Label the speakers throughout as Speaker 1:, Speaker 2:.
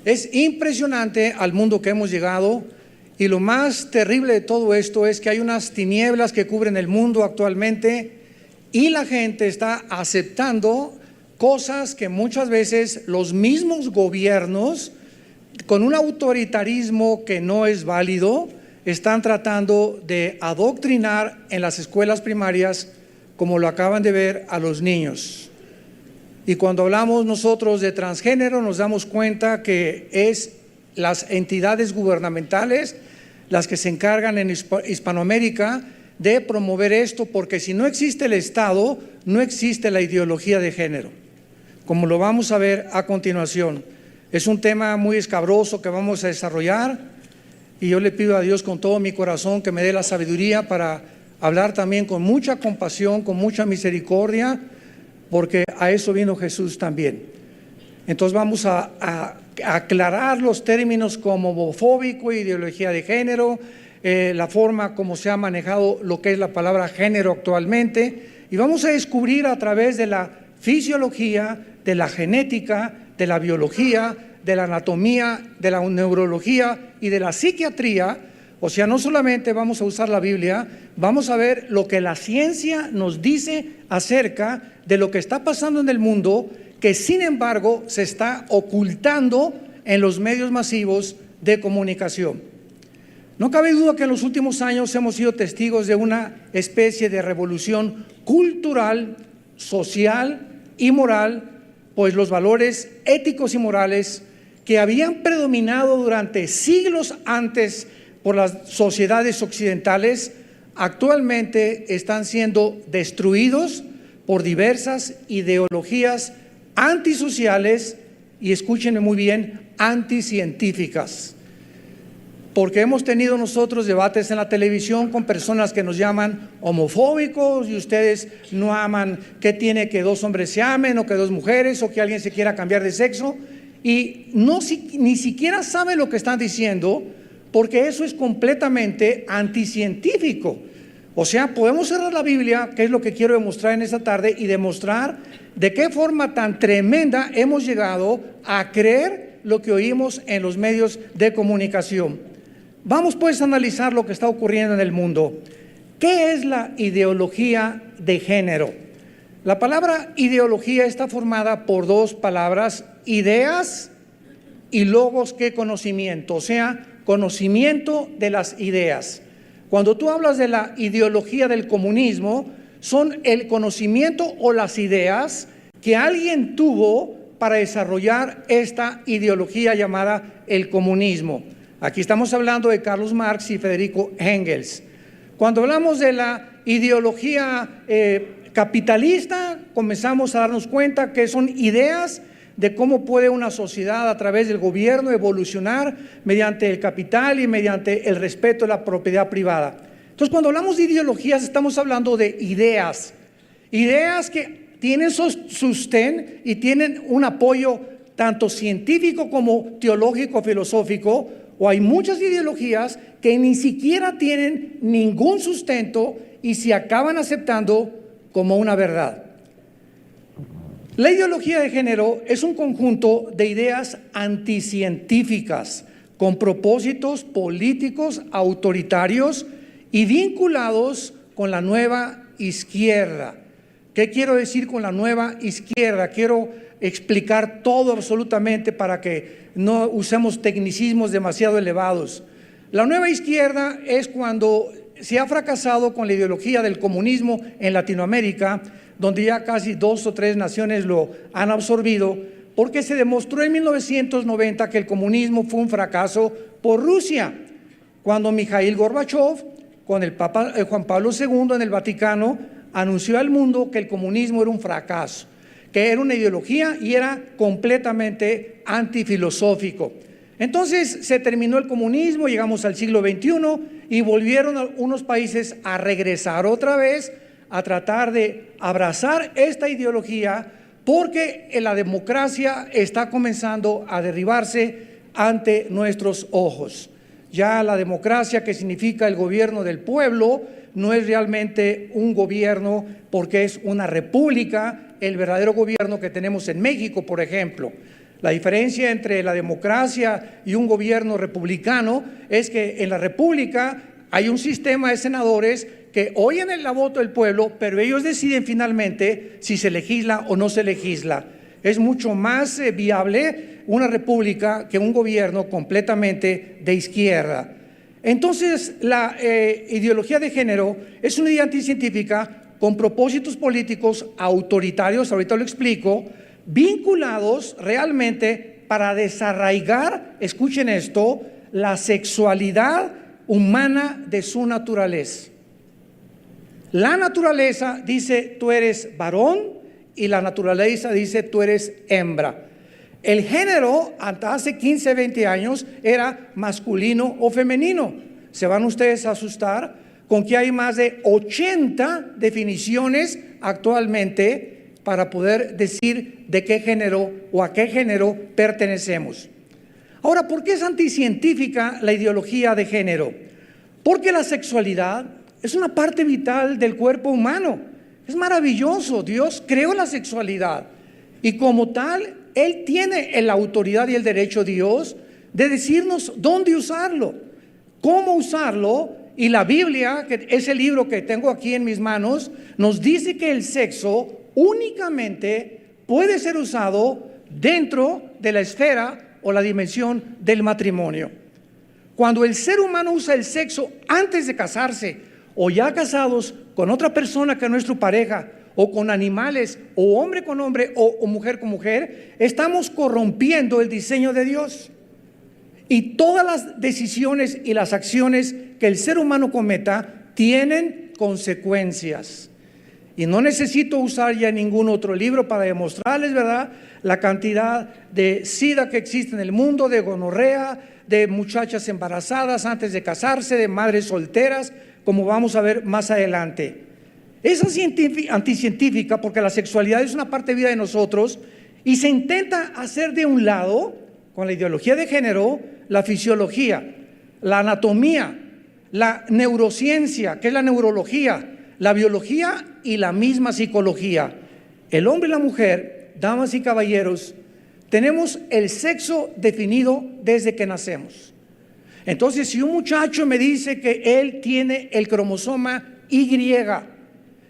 Speaker 1: Es impresionante al mundo que hemos llegado, y lo más terrible de todo esto es que hay unas tinieblas que cubren el mundo actualmente y la gente está aceptando cosas que muchas veces los mismos gobiernos, con un autoritarismo que no es válido, están tratando de adoctrinar en las escuelas primarias, como lo acaban de ver, a los niños. Y cuando hablamos nosotros de transgénero, nos damos cuenta que es las entidades gubernamentales las que se encargan en Hispanoamérica de promover esto, porque si no existe el Estado, no existe la ideología de género, como lo vamos a ver a continuación. Es un tema muy escabroso que vamos a desarrollar, y yo le pido a Dios con todo mi corazón que me dé la sabiduría para hablar también con mucha compasión, con mucha misericordia, porque a eso vino Jesús también. Entonces vamos a aclarar los términos como homofóbico, ideología de género, la forma como se ha manejado lo que es la palabra género actualmente, y vamos a descubrir a través de la fisiología, de la genética, de la biología, de la anatomía, de la neurología y de la psiquiatría. O sea, no solamente vamos a usar la Biblia, vamos a ver lo que la ciencia nos dice acerca de lo que está pasando en el mundo, que sin embargo se está ocultando en los medios masivos de comunicación. No cabe duda que en los últimos años hemos sido testigos de una especie de revolución cultural, social y moral, pues los valores éticos y morales que habían predominado durante siglos antes por las sociedades occidentales, actualmente están siendo destruidos por diversas ideologías antisociales y, escúchenme muy bien, anticientíficas. Porque hemos tenido nosotros debates en la televisión con personas que nos llaman homofóbicos, y ustedes no aman que tiene que dos hombres se amen, o que dos mujeres, o que alguien se quiera cambiar de sexo, y ni siquiera saben lo que están diciendo, porque eso es completamente anticientífico. O sea, podemos cerrar la Biblia, que es lo que quiero demostrar en esta tarde, y demostrar de qué forma tan tremenda hemos llegado a creer lo que oímos en los medios de comunicación. Vamos pues a analizar lo que está ocurriendo en el mundo. ¿Qué es la ideología de género? La palabra ideología está formada por dos palabras: ideas y logos, que conocimiento, o sea, conocimiento de las ideas. Cuando tú hablas de la ideología del comunismo, son el conocimiento o las ideas que alguien tuvo para desarrollar esta ideología llamada el comunismo. Aquí estamos hablando de Carlos Marx y Federico Engels. Cuando hablamos de la ideología capitalista, comenzamos a darnos cuenta que son ideas de cómo puede una sociedad a través del gobierno evolucionar mediante el capital y mediante el respeto de la propiedad privada. Entonces, cuando hablamos de ideologías, estamos hablando de ideas que tienen sostén y tienen un apoyo tanto científico como teológico, filosófico, o hay muchas ideologías que ni siquiera tienen ningún sustento y se acaban aceptando como una verdad. La ideología de género es un conjunto de ideas anticientíficas con propósitos políticos autoritarios y vinculados con la nueva izquierda. ¿Qué quiero decir con la nueva izquierda? Quiero explicar todo absolutamente para que no usemos tecnicismos demasiado elevados. La nueva izquierda es cuando se ha fracasado con la ideología del comunismo en Latinoamérica, donde ya casi 2 o 3 naciones lo han absorbido, porque se demostró en 1990 que el comunismo fue un fracaso por Rusia, cuando Mikhail Gorbachev, con el Papa Juan Pablo II en el Vaticano, anunció al mundo que el comunismo era un fracaso, que era una ideología y era completamente antifilosófico. Entonces se terminó el comunismo, llegamos al siglo XXI y volvieron unos países a regresar otra vez a tratar de abrazar esta ideología, porque la democracia está comenzando a derribarse ante nuestros ojos. Ya la democracia, que significa el gobierno del pueblo, no es realmente un gobierno, porque es una república, el verdadero gobierno que tenemos en México, por ejemplo. La diferencia entre la democracia y un gobierno republicano es que en la república hay un sistema de senadores que oyen la voto del pueblo, pero ellos deciden finalmente si se legisla o no se legisla. Es mucho más viable una república que un gobierno completamente de izquierda. Entonces, la ideología de género es una idea anticientífica con propósitos políticos autoritarios, ahorita lo explico, vinculados realmente para desarraigar, escuchen esto, la sexualidad humana de su naturaleza. La naturaleza dice tú eres varón y la naturaleza dice tú eres hembra. El género hasta hace 15, 20 años era masculino o femenino. Se van ustedes a asustar con que hay más de 80 definiciones actualmente para poder decir de qué género o a qué género pertenecemos. Ahora, ¿por qué es anticientífica la ideología de género? Porque la sexualidad es una parte vital del cuerpo humano. Es maravilloso, Dios creó la sexualidad y como tal, Él tiene la autoridad y el derecho, Dios, de decirnos dónde usarlo, cómo usarlo. Y la Biblia, que es el libro que tengo aquí en mis manos, nos dice que el sexo únicamente puede ser usado dentro de la esfera o la dimensión del matrimonio. Cuando el ser humano usa el sexo antes de casarse o ya casados con otra persona que no es tu pareja, o con animales, o hombre con hombre, o mujer con mujer, estamos corrompiendo el diseño de Dios. Y todas las decisiones y las acciones que el ser humano cometa tienen consecuencias. Y no necesito usar ya ningún otro libro para demostrarles, ¿verdad?, la cantidad de SIDA que existe en el mundo, de gonorrea, de muchachas embarazadas antes de casarse, de madres solteras, como vamos a ver más adelante. Es anticientífica porque la sexualidad es una parte de vida de nosotros y se intenta hacer de un lado, con la ideología de género, la fisiología, la anatomía, la neurociencia, que es la neurología, la biología y la misma psicología. El hombre y la mujer, damas y caballeros, tenemos el sexo definido desde que nacemos. Entonces, si un muchacho me dice que él tiene el cromosoma Y,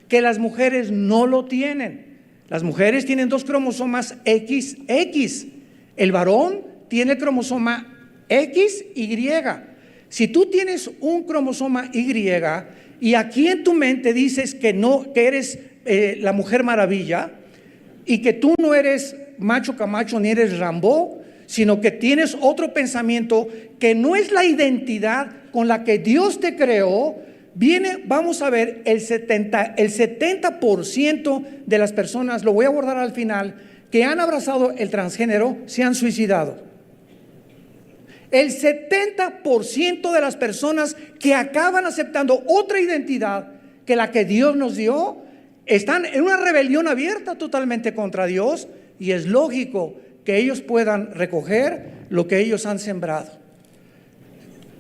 Speaker 1: que las mujeres no lo tienen. Las mujeres tienen 2 cromosomas XX. El varón tiene el cromosoma XY. Si tú tienes un cromosoma Y y aquí en tu mente dices que no, que eres la Mujer Maravilla y que tú no eres Macho Camacho ni eres Rambo, sino que tienes otro pensamiento que no es la identidad con la que Dios te creó, vamos a ver, el 70% de las personas, lo voy a abordar al final, que han abrazado el transgénero, se han suicidado. El 70% de las personas que acaban aceptando otra identidad que la que Dios nos dio, están en una rebelión abierta totalmente contra Dios, y es lógico que ellos puedan recoger lo que ellos han sembrado.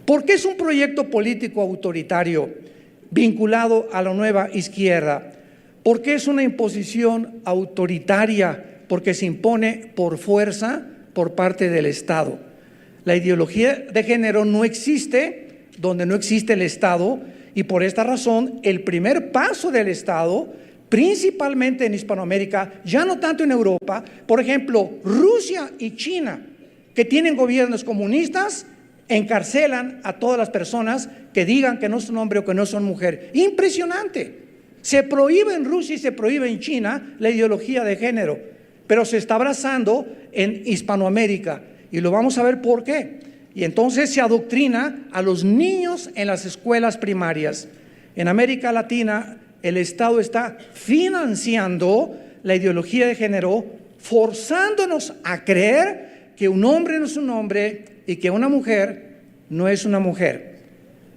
Speaker 1: ¿Por qué es un proyecto político autoritario vinculado a la nueva izquierda? ¿Por qué es una imposición autoritaria? Porque se impone por fuerza por parte del Estado. La ideología de género no existe donde no existe el Estado, y por esta razón el primer paso del Estado, principalmente en Hispanoamérica, ya no tanto en Europa, por ejemplo, Rusia y China, que tienen gobiernos comunistas, encarcelan a todas las personas que digan que no son hombre o que no son mujer. Impresionante. Se prohíbe en Rusia y se prohíbe en China la ideología de género, pero se está abrazando en Hispanoamérica, y lo vamos a ver por qué. Y entonces se adoctrina a los niños en las escuelas primarias. En América Latina el Estado está financiando la ideología de género, forzándonos a creer que un hombre no es un hombre y que una mujer no es una mujer.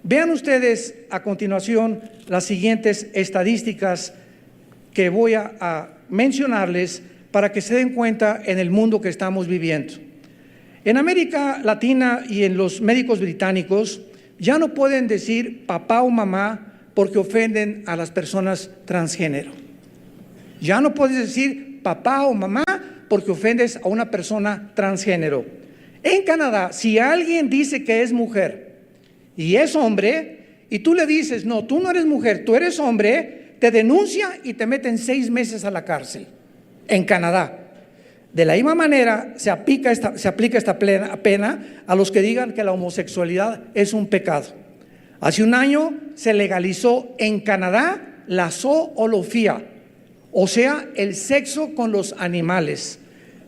Speaker 1: Vean ustedes a continuación las siguientes estadísticas que voy a mencionarles para que se den cuenta en el mundo que estamos viviendo. En América Latina y en los médicos británicos ya no pueden decir papá o mamá porque ofenden a las personas transgénero. Ya no puedes decir papá o mamá porque ofendes a una persona transgénero. En Canadá, si alguien dice que es mujer y es hombre, y tú le dices, no, tú no eres mujer, tú eres hombre, te denuncia y te meten 6 meses a la cárcel. En Canadá. De la misma manera se aplica esta pena a los que digan que la homosexualidad es un pecado. Hace un año se legalizó en Canadá la zoología, o sea, el sexo con los animales.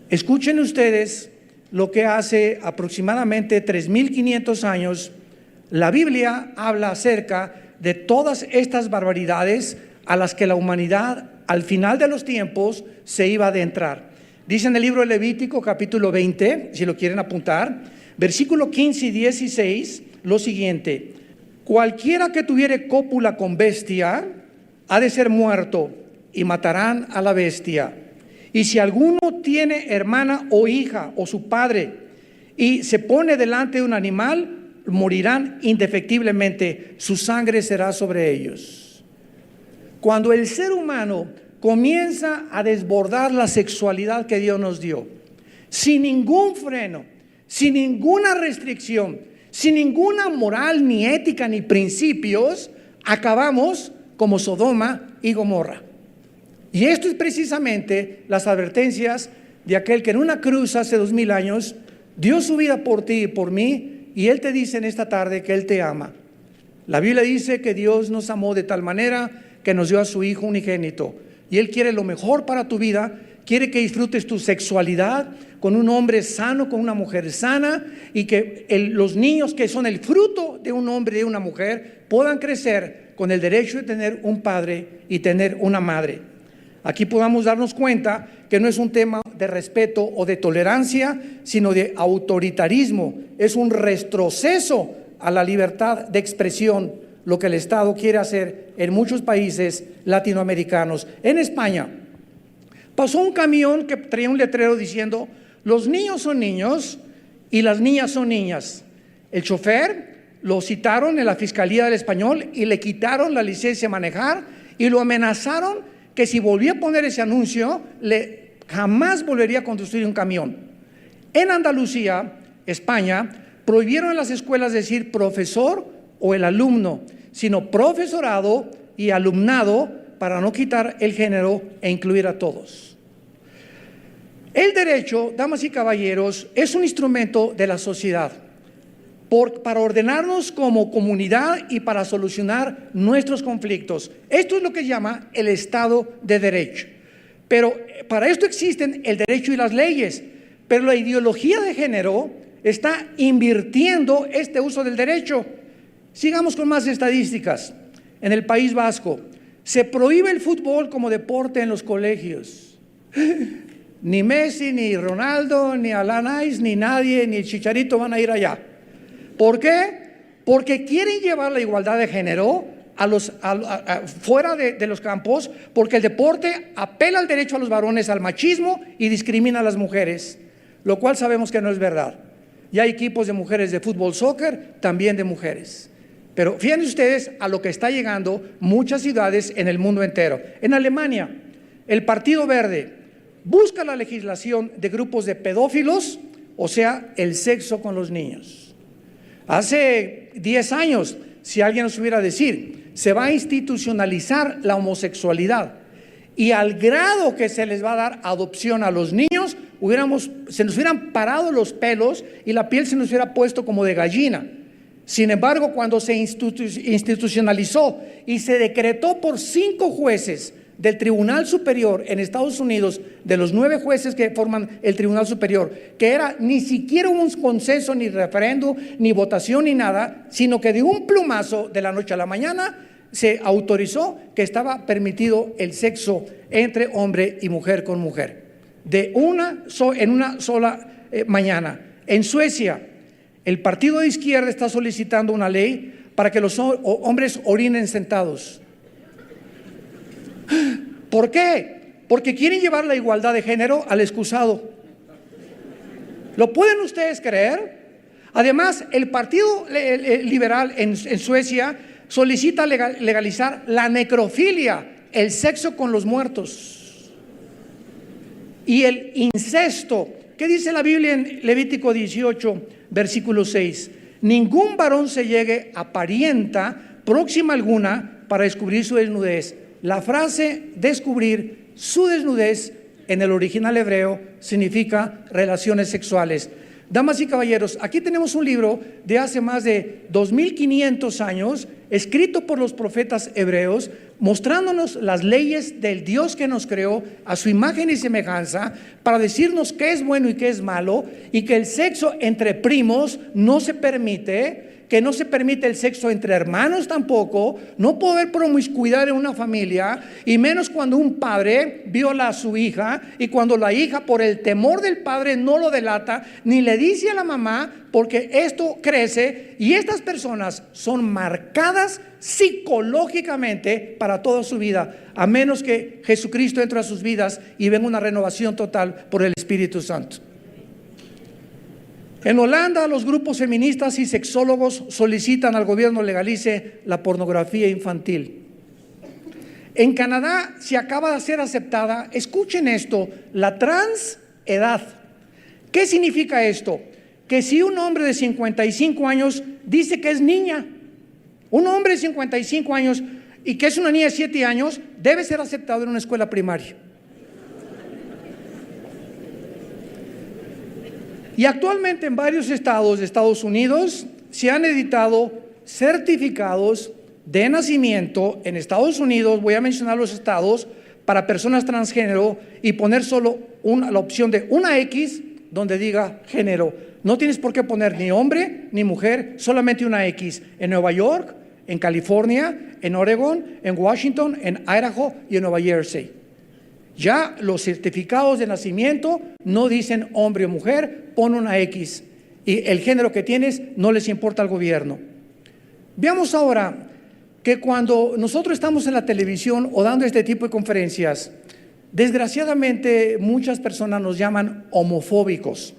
Speaker 1: Escuchen ustedes lo que hace aproximadamente 3.500 años la Biblia habla acerca de todas estas barbaridades a las que la humanidad al final de los tiempos se iba a adentrar. Dice en el libro de Levítico capítulo 20, si lo quieren apuntar, versículo 15 y 16, lo siguiente: cualquiera que tuviere cópula con bestia ha de ser muerto, y matarán a la bestia. Y si alguno tiene hermana o hija o su padre y se pone delante de un animal, morirán indefectiblemente, su sangre será sobre ellos. Cuando el ser humano comienza a desbordar la sexualidad que Dios nos dio, sin ningún freno, sin ninguna restricción, sin ninguna moral, ni ética, ni principios, acabamos como Sodoma y Gomorra. Y esto es precisamente las advertencias de aquel que en una cruz hace 2000 años dio su vida por ti y por mí, y Él te dice en esta tarde que Él te ama. La Biblia dice que Dios nos amó de tal manera que nos dio a su Hijo unigénito, y Él quiere lo mejor para tu vida. Quiere que disfrutes tu sexualidad con un hombre sano, con una mujer sana, y que los niños que son el fruto de un hombre y de una mujer puedan crecer con el derecho de tener un padre y tener una madre. Aquí podamos darnos cuenta que no es un tema de respeto o de tolerancia, sino de autoritarismo. Es un retroceso a la libertad de expresión, lo que el Estado quiere hacer en muchos países latinoamericanos. En España pasó un camión que traía un letrero diciendo: los niños son niños y las niñas son niñas. El chofer lo citaron en la Fiscalía del Español y le quitaron la licencia de manejar y lo amenazaron que si volvía a poner ese anuncio, jamás volvería a conducir un camión. En Andalucía, España, prohibieron en las escuelas decir profesor o el alumno, sino profesorado y alumnado, para no quitar el género e incluir a todos. El derecho, damas y caballeros, es un instrumento de la sociedad para ordenarnos como comunidad y para solucionar nuestros conflictos. Esto es lo que se llama el Estado de Derecho. Pero para esto existen el derecho y las leyes. Pero la ideología de género está invirtiendo este uso del derecho. Sigamos con más estadísticas. En el País Vasco se prohíbe el fútbol como deporte en los colegios. Ni Messi, ni Ronaldo, ni Alain, ni nadie, ni el Chicharito van a ir allá. ¿Por qué? Porque quieren llevar la igualdad de género fuera de los campos, porque el deporte apela al derecho a los varones, al machismo, y discrimina a las mujeres, lo cual sabemos que no es verdad. Ya hay equipos de mujeres de fútbol, soccer, también de mujeres. Pero fíjense ustedes a lo que está llegando muchas ciudades en el mundo entero. En Alemania, el Partido Verde busca la legislación de grupos de pedófilos, o sea, el sexo con los niños. Hace 10 años, si alguien nos hubiera decir, se va a institucionalizar la homosexualidad, y al grado que se les va a dar adopción a los niños, se nos hubieran parado los pelos y la piel se nos hubiera puesto como de gallina. Sin embargo, cuando se institucionalizó y se decretó por 5 jueces del Tribunal Superior en Estados Unidos, de los 9 jueces que forman el Tribunal Superior, que era ni siquiera un consenso, ni referendo, ni votación, ni nada, sino que de un plumazo, de la noche a la mañana, se autorizó que estaba permitido el sexo entre hombre y mujer con mujer, en una sola mañana. En Suecia, el partido de izquierda está solicitando una ley para que los hombres orinen sentados. ¿Por qué? Porque quieren llevar la igualdad de género al excusado. ¿Lo pueden ustedes creer? Además, el Partido Liberal en Suecia solicita legalizar la necrofilia, el sexo con los muertos. y el incesto. ¿Qué dice la Biblia en Levítico 18, versículo 6? Ningún varón se llegue a parienta próxima alguna para descubrir su desnudez. La frase descubrir su desnudez en el original hebreo significa relaciones sexuales. Damas y caballeros, aquí tenemos un libro de hace más de 2500 años, escrito por los profetas hebreos, mostrándonos las leyes del Dios que nos creó a su imagen y semejanza, para decirnos qué es bueno y qué es malo, y que el sexo entre primos no se permite, que no se permite el sexo entre hermanos tampoco, no puede haber promiscuidad en una familia, y menos cuando un padre viola a su hija, y cuando la hija por el temor del padre no lo delata, ni le dice a la mamá, porque esto crece, y estas personas son marcadas psicológicamente para toda su vida, a menos que Jesucristo entre a sus vidas y venga una renovación total por el Espíritu Santo. En Holanda, los grupos feministas y sexólogos solicitan al gobierno legalice la pornografía infantil. En Canadá se acaba de ser aceptada, escuchen esto, la transedad. ¿Qué significa esto? Que si un hombre de 55 años dice que es niña, un hombre de 55 años y que es una niña de 7 años, debe ser aceptado en una escuela primaria. Y actualmente en varios estados de Estados Unidos se han editado certificados de nacimiento en Estados Unidos, voy a mencionar los estados, para personas transgénero, y poner solo la opción de una X donde diga género. No tienes por qué poner ni hombre ni mujer, solamente una X. En Nueva York, en California, en Oregon, en Washington, en Idaho y en Nueva Jersey. Ya los certificados de nacimiento no dicen hombre o mujer, pon una X. Y el género que tienes no les importa al gobierno. Veamos ahora que cuando nosotros estamos en la televisión o dando este tipo de conferencias, desgraciadamente muchas personas nos llaman homofóbicos.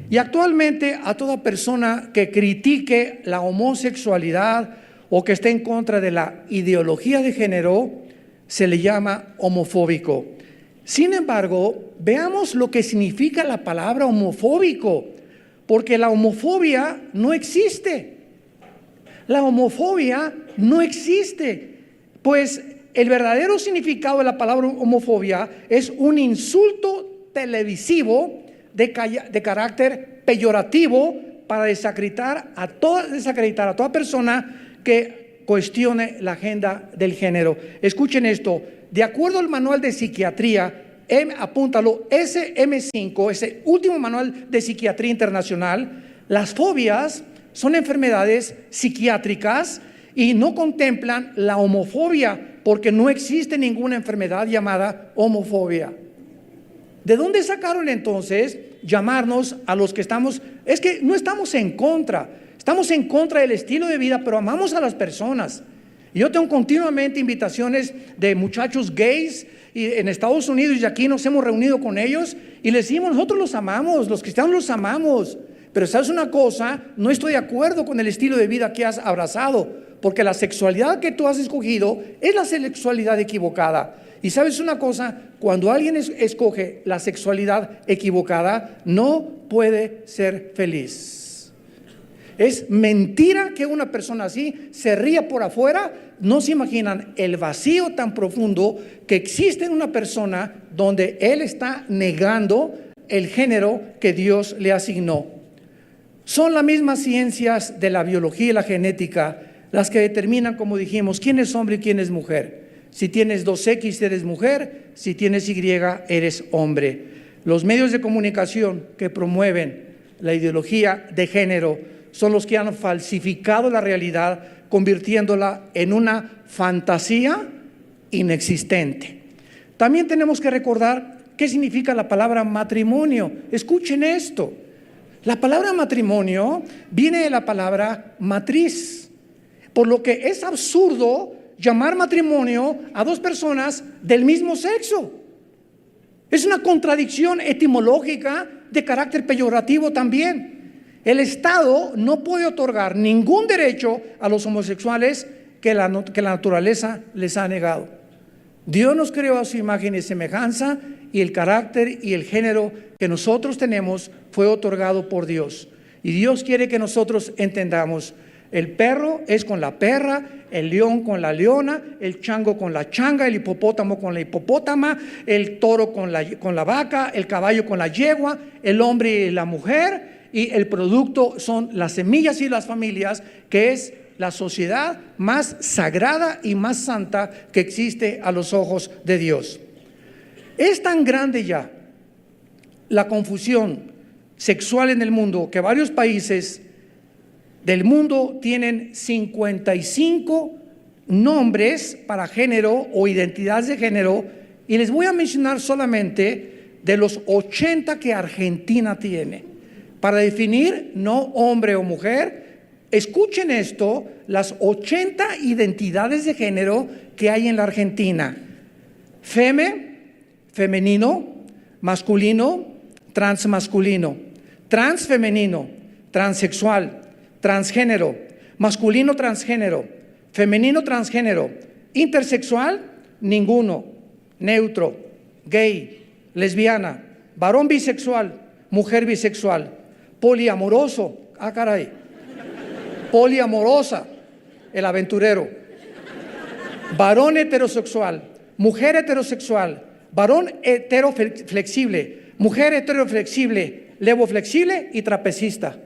Speaker 1: Y actualmente a toda persona que critique la homosexualidad o que esté en contra de la ideología de género, se le llama homofóbico. Sin embargo, veamos lo que significa la palabra homofóbico, porque la homofobia no existe. La homofobia no existe, pues el verdadero significado de la palabra homofobia es un insulto televisivo de carácter peyorativo para desacreditar a toda persona que cuestione la agenda del género. Escuchen esto, de acuerdo al manual de psiquiatría, apúntalo, SM5, ese último manual de psiquiatría internacional, las fobias son enfermedades psiquiátricas y no contemplan la homofobia, porque no existe ninguna enfermedad llamada homofobia. ¿De dónde sacaron entonces llamarnos a los que estamos? Es que no estamos en contra, estamos en contra del estilo de vida, pero amamos a las personas. Y yo tengo continuamente invitaciones de muchachos gays y en Estados Unidos, y aquí nos hemos reunido con ellos y les decimos, nosotros los amamos, los cristianos los amamos. Pero ¿sabes una cosa? No estoy de acuerdo con el estilo de vida que has abrazado, porque la sexualidad que tú has escogido es la sexualidad equivocada. Y ¿sabes una cosa? Cuando alguien escoge la sexualidad equivocada, no puede ser feliz. Es mentira que una persona así se ría por afuera. No se imaginan el vacío tan profundo que existe en una persona donde él está negando el género que Dios le asignó. Son las mismas ciencias de la biología y la genética las que determinan, como dijimos, quién es hombre y quién es mujer. Si tienes 2X eres mujer, si tienes Y eres hombre. Los medios de comunicación que promueven la ideología de género son los que han falsificado la realidad, convirtiéndola en una fantasía inexistente. También tenemos que recordar qué significa la palabra matrimonio. Escuchen esto. La palabra matrimonio viene de la palabra matriz, por lo que es absurdo llamar matrimonio a dos personas del mismo sexo. Es una contradicción etimológica de carácter peyorativo también. El Estado no puede otorgar ningún derecho a los homosexuales que la naturaleza les ha negado. Dios nos creó a su imagen y semejanza y el carácter y el género que nosotros tenemos fue otorgado por Dios. Y Dios quiere que nosotros entendamos: el perro es con la perra, el león con la leona, el chango con la changa, el hipopótamo con la hipopótama, el toro con la vaca, el caballo con la yegua, el hombre y la mujer, y el producto son las semillas y las familias, que es la sociedad más sagrada y más santa que existe a los ojos de Dios. Es tan grande ya la confusión sexual en el mundo que varios países del mundo tienen 55 nombres para género o identidades de género, y les voy a mencionar solamente de los 80 que Argentina tiene para definir no hombre o mujer. Escuchen esto: las 80 identidades de género que hay en la Argentina: femenino, masculino, transmasculino, transfemenino, transexual, transgénero, masculino transgénero, femenino transgénero, intersexual, ninguno, neutro, gay, lesbiana, varón bisexual, mujer bisexual, poliamoroso, poliamorosa, el aventurero, varón heterosexual, mujer heterosexual, varón heteroflexible, mujer heteroflexible, levoflexible y trapecista.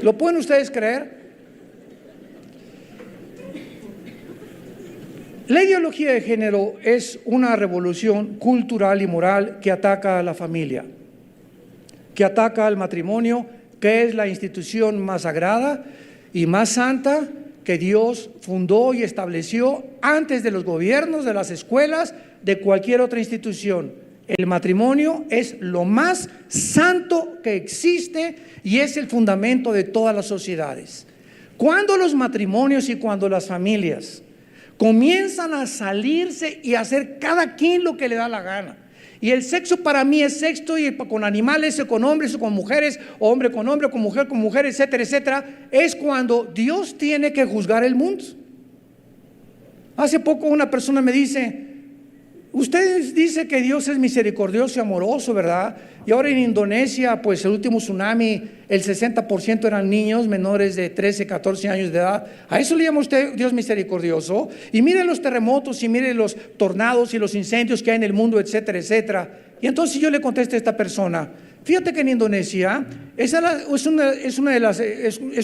Speaker 1: ¿Lo pueden ustedes creer? La ideología de género es una revolución cultural y moral que ataca a la familia, que ataca al matrimonio, que es la institución más sagrada y más santa que Dios fundó y estableció antes de los gobiernos, de las escuelas, de cualquier otra institución. El matrimonio es lo más santo que existe y es el fundamento de todas las sociedades. Cuando los matrimonios y cuando las familias comienzan a salirse y a hacer cada quien lo que le da la gana, y el sexo para mí es sexo, y con animales, o con hombres, o con mujeres, o hombre, con mujer, etcétera, etcétera, es cuando Dios tiene que juzgar el mundo. Hace poco una persona me dice: usted dice que Dios es misericordioso y amoroso, ¿verdad? Y ahora en Indonesia, pues el último tsunami, el 60% eran niños menores de 13, 14 años de edad. ¿A eso le llama usted Dios misericordioso? Y mire los terremotos, y mire los tornados y los incendios que hay en el mundo, etcétera, etcétera. Y entonces yo le contesto a esta persona: fíjate que en Indonesia es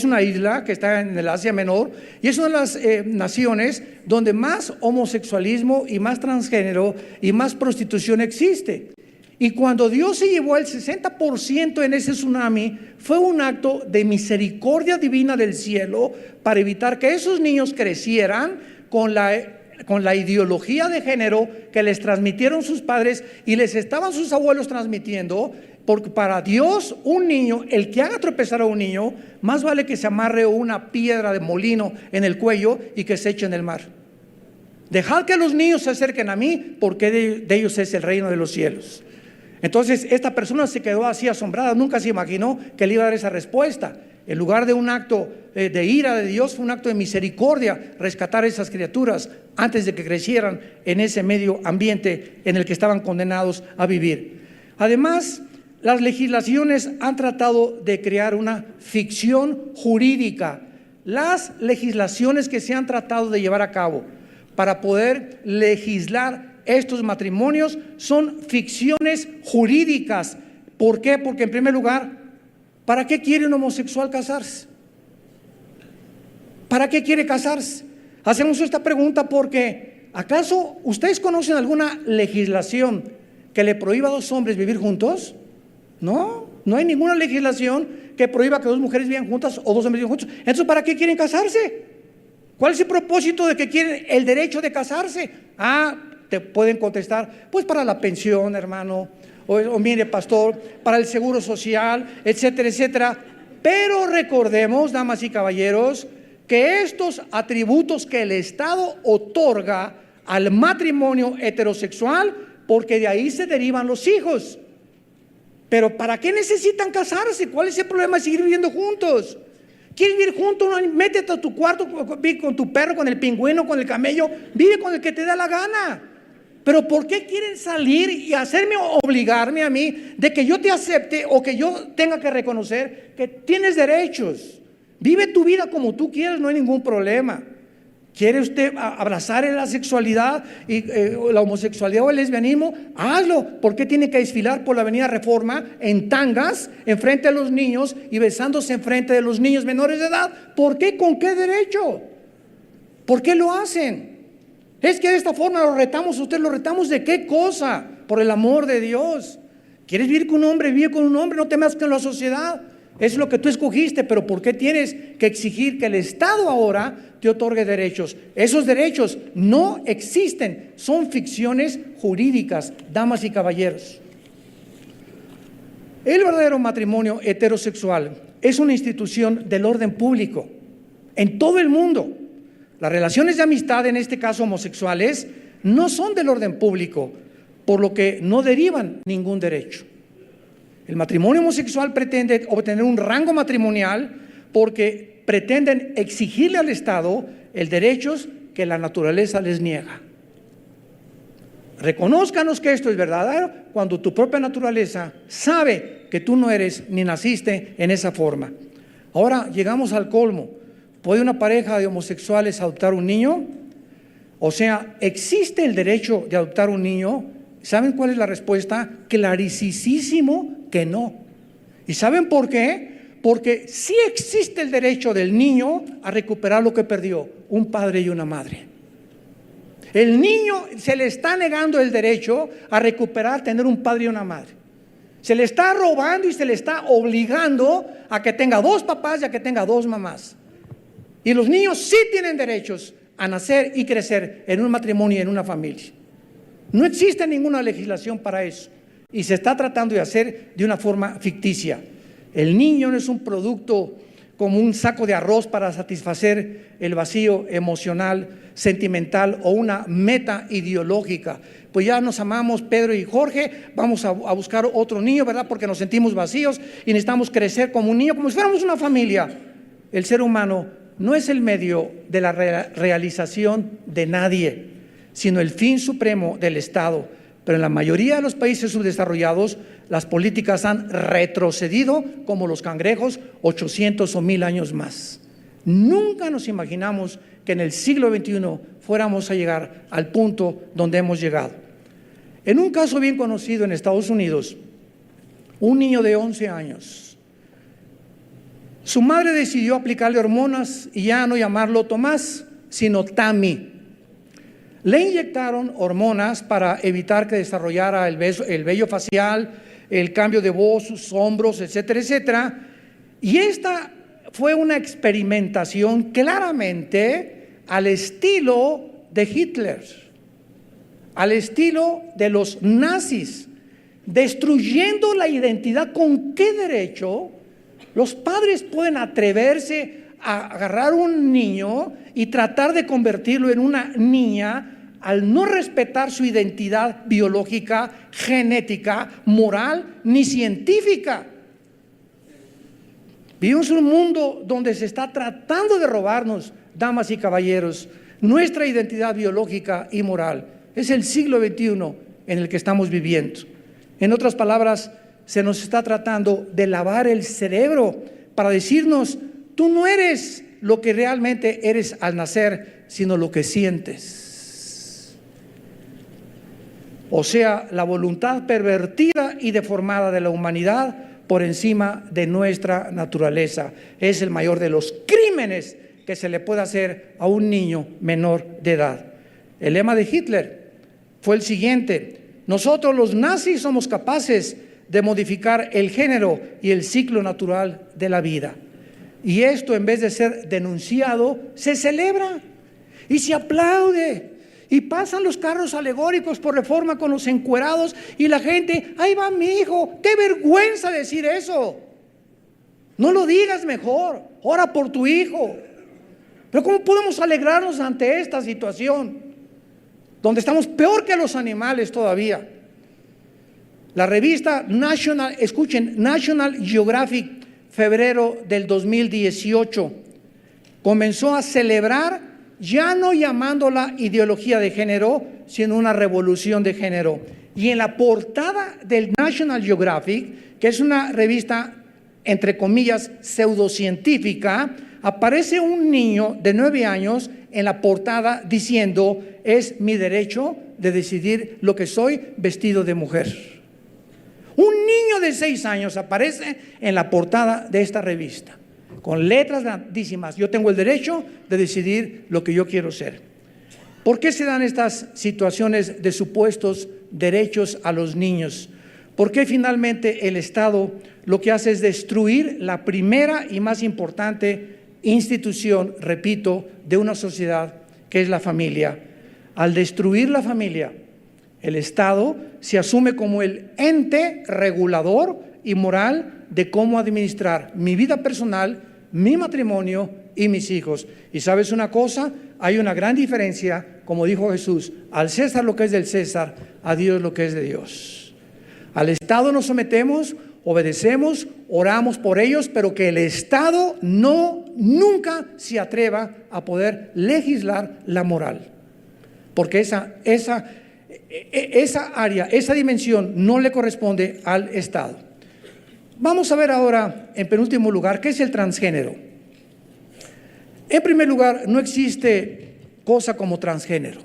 Speaker 1: una isla que está en el Asia Menor, y es una de las naciones donde más homosexualismo y más transgénero y más prostitución existe. Y cuando Dios se llevó el 60% en ese tsunami, fue un acto de misericordia divina del cielo para evitar que esos niños crecieran con la ideología de género que les transmitieron sus padres y les estaban sus abuelos transmitiendo. Porque para Dios, un niño, el que haga tropezar a un niño, más vale que se amarre una piedra de molino en el cuello y que se eche en el mar. Dejad que los niños se acerquen a mí, porque de ellos es el reino de los cielos. Entonces esta persona se quedó así asombrada, nunca se imaginó que le iba a dar esa respuesta. En lugar de un acto de ira de Dios, fue un acto de misericordia rescatar a esas criaturas antes de que crecieran en ese medio ambiente en el que estaban condenados a vivir. Además, las legislaciones han tratado de crear una ficción jurídica. Las legislaciones que se han tratado de llevar a cabo para poder legislar estos matrimonios son ficciones jurídicas. ¿Por qué? Porque en primer lugar, ¿para qué quiere un homosexual casarse? ¿Para qué quiere casarse? Hacemos esta pregunta porque ¿acaso ustedes conocen alguna legislación que le prohíba a dos hombres vivir juntos? No, no hay ninguna legislación que prohíba que dos mujeres vivan juntas o dos hombres vivan juntos. Entonces, ¿para qué quieren casarse? ¿Cuál es el propósito de que quieren el derecho de casarse? Te pueden contestar: pues para la pensión, hermano, o mire, pastor, para el seguro social, etcétera, etcétera. Pero recordemos, damas y caballeros, que estos atributos que el Estado otorga al matrimonio heterosexual, porque de ahí se derivan los hijos. Pero ¿para qué necesitan casarse? ¿Cuál es el problema de seguir viviendo juntos? ¿Quieres vivir juntos? Métete a tu cuarto, vive con tu perro, con el pingüino, con el camello, vive con el que te da la gana. Pero ¿por qué quieren salir y obligarme a mí de que yo te acepte o que yo tenga que reconocer que tienes derechos? Vive tu vida como tú quieras, no hay ningún problema. ¿Quiere usted abrazar la sexualidad y la homosexualidad o el lesbianismo? Hazlo. ¿Por qué tiene que desfilar por la avenida Reforma en tangas enfrente de los niños y besándose enfrente de los niños menores de edad? ¿Por qué? ¿Con qué derecho? ¿Por qué lo hacen? Es que de esta forma lo retamos. ¿Usted lo retamos de qué cosa? Por el amor de Dios. ¿Quieres vivir con un hombre? Vive con un hombre, no te metas con la sociedad. Es lo que tú escogiste, pero ¿por qué tienes que exigir que el Estado ahora te otorgue derechos? Esos derechos no existen, son ficciones jurídicas, damas y caballeros. El verdadero matrimonio heterosexual es una institución del orden público en todo el mundo. Las relaciones de amistad, en este caso homosexuales, no son del orden público, por lo que no derivan ningún derecho. El matrimonio homosexual pretende obtener un rango matrimonial porque pretenden exigirle al Estado el derechos que la naturaleza les niega. Reconózcanos que esto es verdadero cuando tu propia naturaleza sabe que tú no eres ni naciste en esa forma. Ahora llegamos al colmo. ¿Puede una pareja de homosexuales adoptar un niño? O sea, ¿existe el derecho de adoptar un niño? ¿Saben cuál es la respuesta? Clarísimo que no. ¿Y saben por qué? Porque sí existe el derecho del niño a recuperar lo que perdió, un padre y una madre. El niño se le está negando el derecho a recuperar, tener un padre y una madre. Se le está robando y se le está obligando a que tenga dos papás y a que tenga dos mamás. Y los niños sí tienen derechos a nacer y crecer en un matrimonio y en una familia. No existe ninguna legislación para eso y se está tratando de hacer de una forma ficticia. El niño no es un producto como un saco de arroz para satisfacer el vacío emocional, sentimental o una meta ideológica. Pues ya nos amamos Pedro y Jorge, vamos a buscar otro niño, ¿verdad? Porque nos sentimos vacíos y necesitamos crecer como un niño, como si fuéramos una familia. El ser humano no es el medio de la realización de nadie, sino el fin supremo del Estado. Pero en la mayoría de los países subdesarrollados, las políticas han retrocedido como los cangrejos 800 o 1000 años más. Nunca nos imaginamos que en el siglo XXI fuéramos a llegar al punto donde hemos llegado. En un caso bien conocido en Estados Unidos, un niño de 11 años, su madre decidió aplicarle hormonas y ya no llamarlo Tomás, sino Tammy. Le inyectaron hormonas para evitar que desarrollara el vello facial, el cambio de voz, sus hombros, etcétera, etcétera. Y esta fue una experimentación claramente al estilo de Hitler, al estilo de los nazis, destruyendo la identidad. ¿Con qué derecho los padres pueden atreverse a agarrar un niño y tratar de convertirlo en una niña al no respetar su identidad biológica, genética, moral ni científica? Vivimos en un mundo donde se está tratando de robarnos, damas y caballeros, nuestra identidad biológica y moral. Es el siglo XXI en el que estamos viviendo. En otras palabras, se nos está tratando de lavar el cerebro para decirnos: tú no eres lo que realmente eres al nacer, sino lo que sientes. O sea, la voluntad pervertida y deformada de la humanidad por encima de nuestra naturaleza. Es el mayor de los crímenes que se le puede hacer a un niño menor de edad. El lema de Hitler fue el siguiente: nosotros los nazis somos capaces de modificar el género y el ciclo natural de la vida. Y esto, en vez de ser denunciado, se celebra y se aplaude. Y pasan los carros alegóricos por Reforma con los encuerados y la gente: ahí va mi hijo. ¡Qué vergüenza decir eso! No lo digas mejor, ora por tu hijo. Pero ¿cómo podemos alegrarnos ante esta situación donde estamos peor que los animales todavía? La revista National Geographic, febrero del 2018, comenzó a celebrar, ya no llamándola ideología de género, sino una revolución de género. Y en la portada del National Geographic, que es una revista, entre comillas, pseudocientífica, aparece un niño de 9 años en la portada diciendo: es mi derecho de decidir lo que soy vestido de mujer. Un niño de 6 años aparece en la portada de esta revista, con letras grandísimas: yo tengo el derecho de decidir lo que yo quiero ser. ¿Por qué se dan estas situaciones de supuestos derechos a los niños? ¿Por qué finalmente el Estado lo que hace es destruir la primera y más importante institución, repito, de una sociedad, que es la familia? Al destruir la familia, el Estado se asume como el ente regulador y moral de cómo administrar mi vida personal, mi matrimonio y mis hijos. Y ¿sabes una cosa? Hay una gran diferencia, como dijo Jesús: al César lo que es del César, a Dios lo que es de Dios. Al Estado nos sometemos, obedecemos, oramos por ellos, pero que el Estado nunca se atreva a poder legislar la moral, porque esa área, esa dimensión no le corresponde al Estado. Vamos a ver ahora, en penúltimo lugar, ¿qué es el transgénero? En primer lugar, no existe cosa como transgénero.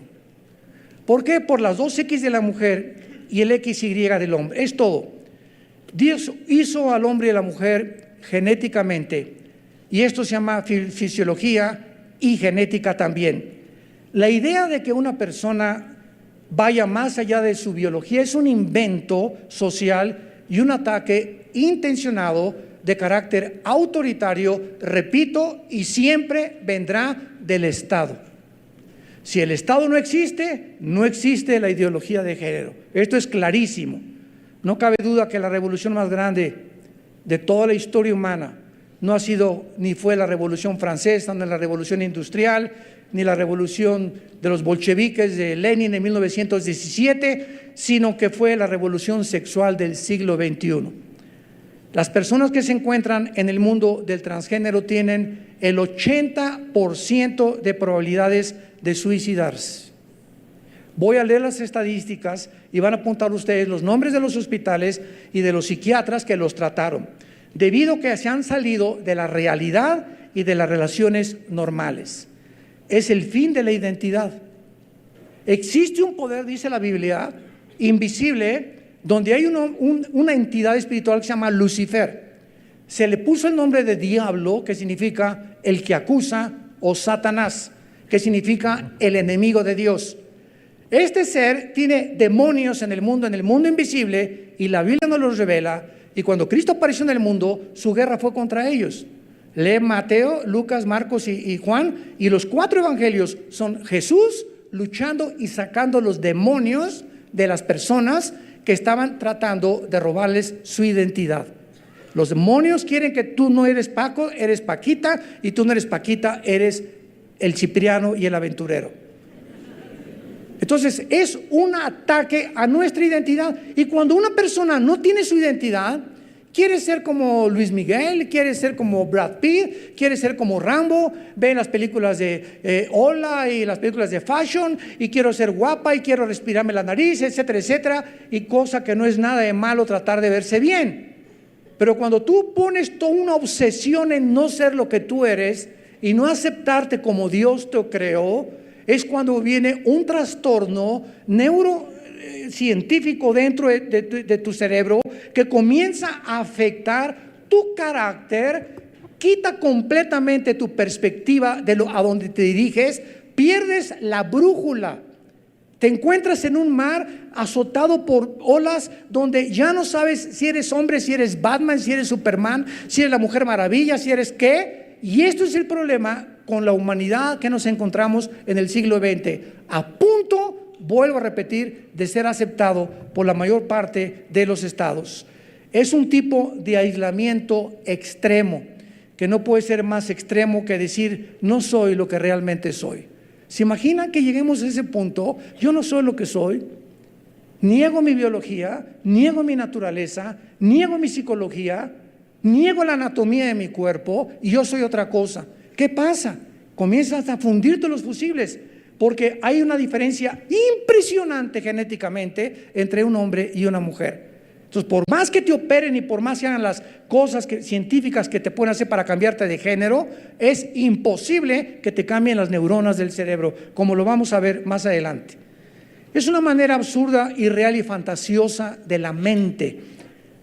Speaker 1: ¿Por qué? Por las 2X de la mujer y el XY del hombre. Es todo. Dios hizo al hombre y a la mujer genéticamente, y esto se llama fisiología y genética también. La idea de que una persona vaya más allá de su biología es un invento social y un ataque intencionado de carácter autoritario, repito, y siempre vendrá del Estado. Si el Estado no existe, no existe la ideología de género. Esto es clarísimo. No cabe duda que la revolución más grande de toda la historia humana no ha sido ni fue la Revolución Francesa, ni la Revolución Industrial, ni la revolución de los bolcheviques de Lenin en 1917, sino que fue la revolución sexual del siglo XXI. Las personas que se encuentran en el mundo del transgénero tienen el 80% de probabilidades de suicidarse. Voy a leer las estadísticas y van a apuntar ustedes los nombres de los hospitales y de los psiquiatras que los trataron, debido a que se han salido de la realidad y de las relaciones normales. Es el fin de la identidad. Existe un poder, dice la Biblia, invisible, donde hay una entidad espiritual que se llama Lucifer. Se le puso el nombre de diablo, que significa el que acusa, o Satanás, que significa el enemigo de Dios. Este ser tiene demonios en el mundo invisible, y la Biblia nos los revela. Y cuando Cristo apareció en el mundo, su guerra fue contra ellos. Lee Mateo, Lucas, Marcos y Juan, y los 4 evangelios son Jesús luchando y sacando los demonios de las personas que estaban tratando de robarles su identidad. Los demonios quieren que tú no eres Paco, eres Paquita, y tú no eres Paquita, eres el Cipriano y el aventurero. Entonces es un ataque a nuestra identidad, y cuando una persona no tiene su identidad, quiere ser como Luis Miguel, quiere ser como Brad Pitt, quiere ser como Rambo, ve las películas de Hola y las películas de Fashion, y quiero ser guapa y quiero respirarme la nariz, etcétera, etcétera, y cosa que no es nada de malo tratar de verse bien. Pero cuando tú pones toda una obsesión en no ser lo que tú eres y no aceptarte como Dios te creó, es cuando viene un trastorno neurocientífico dentro de tu cerebro que comienza a afectar tu carácter, quita completamente tu perspectiva a donde te diriges, pierdes la brújula, te encuentras en un mar azotado por olas donde ya no sabes si eres hombre, si eres Batman, si eres Superman, si eres la Mujer Maravilla, si eres qué. Y esto es el problema con la humanidad que nos encontramos en el siglo XX, a punto, vuelvo a repetir, de ser aceptado por la mayor parte de los estados. Es un tipo de aislamiento extremo, que no puede ser más extremo que decir: no soy lo que realmente soy. ¿Se imaginan que lleguemos a ese punto? Yo no soy lo que soy, niego mi biología, niego mi naturaleza, niego mi psicología, niego la anatomía de mi cuerpo, y yo soy otra cosa. ¿Qué pasa? Comienzas a fundirte los fusibles, porque hay una diferencia impresionante genéticamente entre un hombre y una mujer. Entonces, por más que te operen y por más que hagan las cosas científicas que te pueden hacer para cambiarte de género, es imposible que te cambien las neuronas del cerebro, como lo vamos a ver más adelante. Es una manera absurda, irreal y fantasiosa de la mente.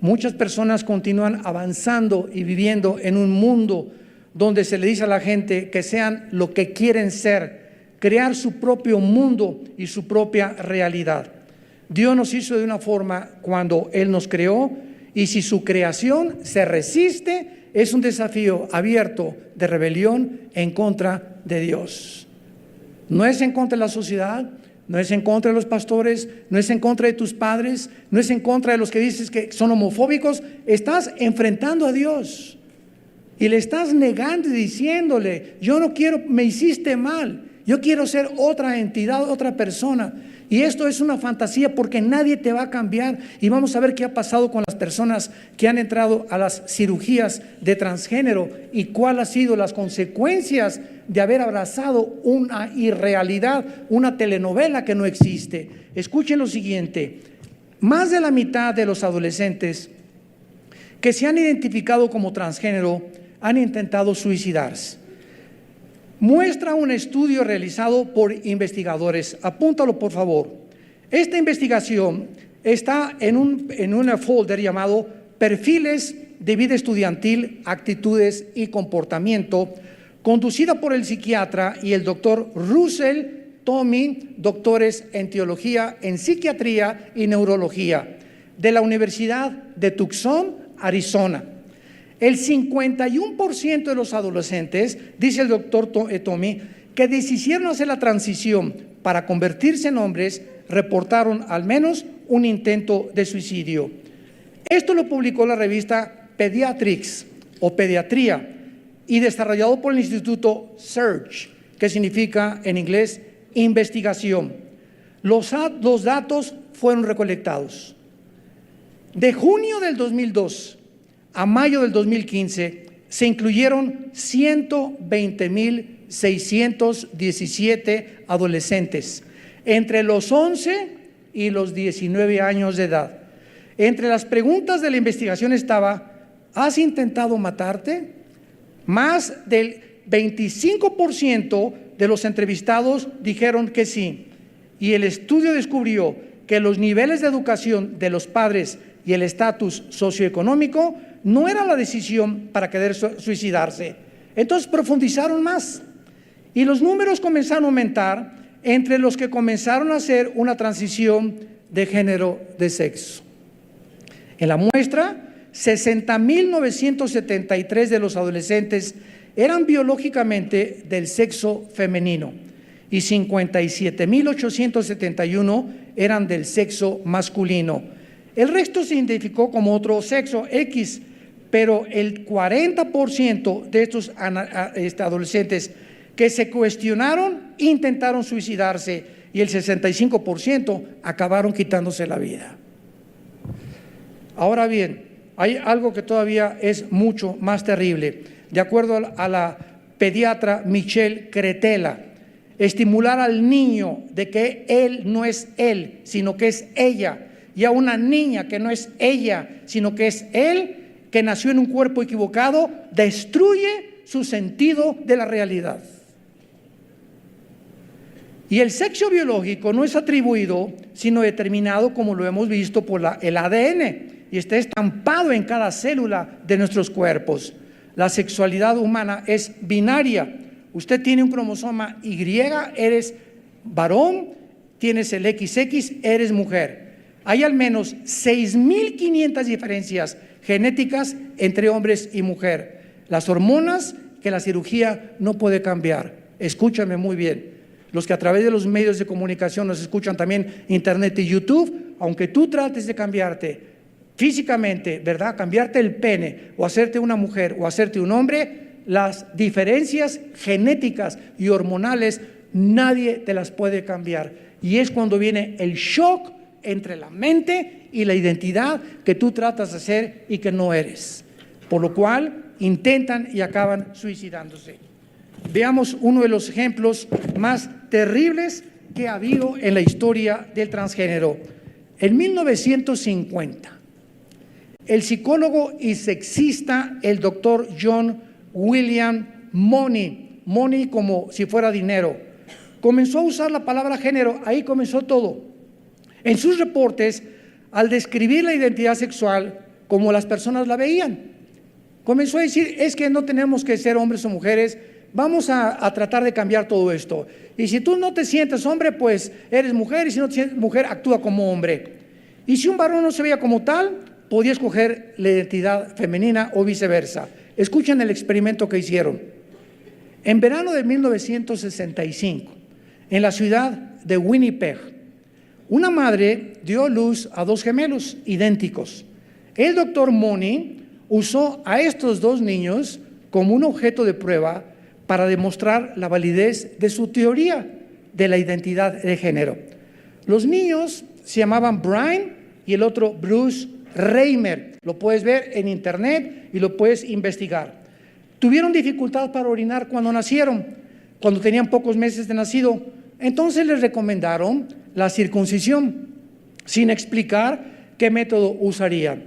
Speaker 1: Muchas personas continúan avanzando y viviendo en un mundo donde se le dice a la gente que sean lo que quieren ser, crear su propio mundo y su propia realidad. Dios nos hizo de una forma cuando Él nos creó, y si su creación se resiste, es un desafío abierto de rebelión en contra de Dios. No es en contra de la sociedad, no es en contra de los pastores, no es en contra de tus padres, no es en contra de los que dices que son homofóbicos. Estás enfrentando a Dios y le estás negando y diciéndole: yo no quiero, me hiciste mal, yo quiero ser otra entidad, otra persona. Y esto es una fantasía, porque nadie te va a cambiar. Y vamos a ver qué ha pasado con las personas que han entrado a las cirugías de transgénero y cuáles han sido las consecuencias de haber abrazado una irrealidad, una telenovela que no existe. Escuchen lo siguiente: más de la mitad de los adolescentes que se han identificado como transgénero han intentado suicidarse. Muestra un estudio realizado por investigadores. Apúntalo, por favor. Esta investigación está en un folder llamado Perfiles de vida estudiantil, actitudes y comportamiento, conducida por el psiquiatra y el doctor Russell Tommy, doctores en teología, en psiquiatría y neurología, de la Universidad de Tucson, Arizona. El 51% de los adolescentes, dice el doctor Tommy, que decidieron hacer la transición para convertirse en hombres, reportaron al menos un intento de suicidio. Esto lo publicó la revista Pediatrics o Pediatría y desarrollado por el Instituto Search, que significa en inglés investigación. Los datos fueron recolectados. De junio del 2002 a mayo del 2015 se incluyeron 120,617 adolescentes entre los 11 y los 19 años de edad. Entre las preguntas de la investigación estaba: ¿has intentado matarte? Más del 25% de los entrevistados dijeron que sí, y el estudio descubrió que los niveles de educación de los padres y el estatus socioeconómico no era la decisión para querer suicidarse. Entonces profundizaron más y los números comenzaron a aumentar entre los que comenzaron a hacer una transición de género de sexo. En la muestra, 60,973 de los adolescentes eran biológicamente del sexo femenino y 57,871 eran del sexo masculino. El resto se identificó como otro sexo, X, pero el 40% de estos adolescentes que se cuestionaron intentaron suicidarse y el 65% acabaron quitándose la vida. Ahora bien, hay algo que todavía es mucho más terrible. De acuerdo a la pediatra Michelle Cretella, estimular al niño de que él no es él, sino que es ella, y a una niña que no es ella, sino que es él, que nació en un cuerpo equivocado, destruye su sentido de la realidad. Y el sexo biológico no es atribuido, sino determinado, como lo hemos visto, por el ADN, y está estampado en cada célula de nuestros cuerpos. La sexualidad humana es binaria. Usted tiene un cromosoma Y, eres varón, tienes el XX, eres mujer. Hay al menos 6,500 diferencias genéticas entre hombres y mujer. Las hormonas que la cirugía no puede cambiar. Escúchame muy bien. Los que a través de los medios de comunicación nos escuchan también, internet y YouTube, aunque tú trates de cambiarte físicamente, ¿verdad? Cambiarte el pene o hacerte una mujer o hacerte un hombre, las diferencias genéticas y hormonales nadie te las puede cambiar. Y es cuando viene el shock entre la mente y la identidad que tú tratas de ser y que no eres. Por lo cual intentan y acaban suicidándose. veamos uno de los ejemplos más terribles que ha habido en la historia del transgénero. En 1950, el psicólogo y sexista, el doctor John William Money, money como si fuera dinero, comenzó a usar la palabra género. Ahí comenzó todo. En sus reportes, al describir la identidad sexual como las personas la veían, comenzó a decir: es que no tenemos que ser hombres o mujeres, vamos a tratar de cambiar todo esto. Y si tú no te sientes hombre, pues eres mujer, y si no te sientes mujer, actúa como hombre. Y si un varón no se veía como tal, podía escoger la identidad femenina o viceversa. Escuchen el experimento que hicieron. En verano de 1965, en la ciudad de Winnipeg, una madre dio a luz a dos gemelos idénticos. El doctor Money usó a estos dos niños como un objeto de prueba para demostrar la validez de su teoría de la identidad de género. Los niños se llamaban Brian y el otro Bruce Reimer. Lo puedes ver en internet y lo puedes investigar. Tuvieron dificultad para orinar cuando nacieron, cuando tenían pocos meses de nacido. Entonces les recomendaron la circuncisión, sin explicar qué método usarían.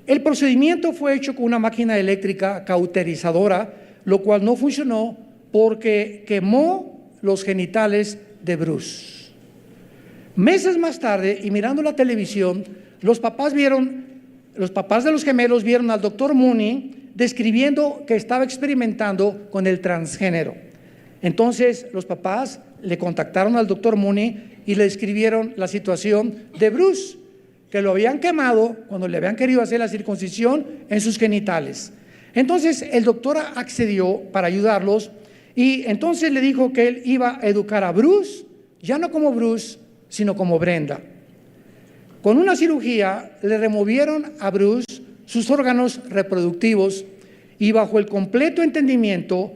Speaker 1: El procedimiento fue hecho con una máquina eléctrica cauterizadora, lo cual no funcionó porque quemó los genitales de Bruce. Meses más tarde, y mirando la televisión, los papás de los gemelos vieron al doctor Mooney describiendo que estaba experimentando con el transgénero. Entonces los papás le contactaron al doctor Mooney y le describieron la situación de Bruce, que lo habían quemado cuando le habían querido hacer la circuncisión en sus genitales. Entonces el doctor accedió para ayudarlos, y entonces le dijo que él iba a educar a Bruce, ya no como Bruce, sino como Brenda. Con una cirugía le removieron a Bruce sus órganos reproductivos, y bajo el completo entendimiento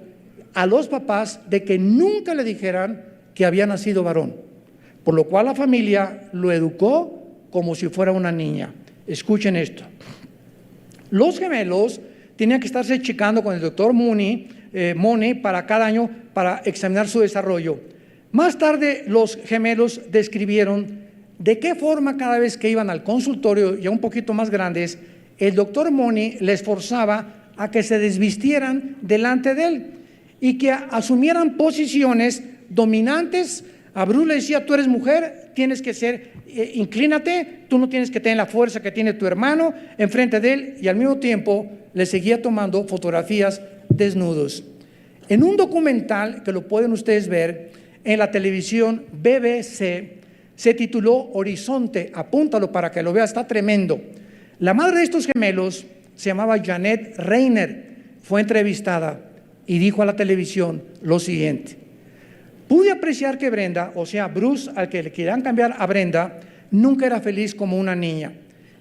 Speaker 1: a los papás de que nunca le dijeran que había nacido varón, por lo cual la familia lo educó como si fuera una niña. Escuchen esto. Los gemelos tenían que estarse checando con el doctor Money para cada año para examinar su desarrollo. Más tarde los gemelos describieron de qué forma cada vez que iban al consultorio, ya un poquito más grandes, el doctor Money les forzaba a que se desvistieran delante de él y que asumieran posiciones dominantes. A Bruce le decía: tú eres mujer, tienes que ser, inclínate, tú no tienes que tener la fuerza que tiene tu hermano enfrente de él, y al mismo tiempo le seguía tomando fotografías desnudos. En un documental que lo pueden ustedes ver en la televisión BBC, se tituló Horizonte, apúntalo para que lo veas, está tremendo. La madre de estos gemelos se llamaba Janet Reiner, fue entrevistada y dijo a la televisión lo siguiente: pude apreciar que Brenda, o sea Bruce, al que le querían cambiar a Brenda, nunca era feliz como una niña.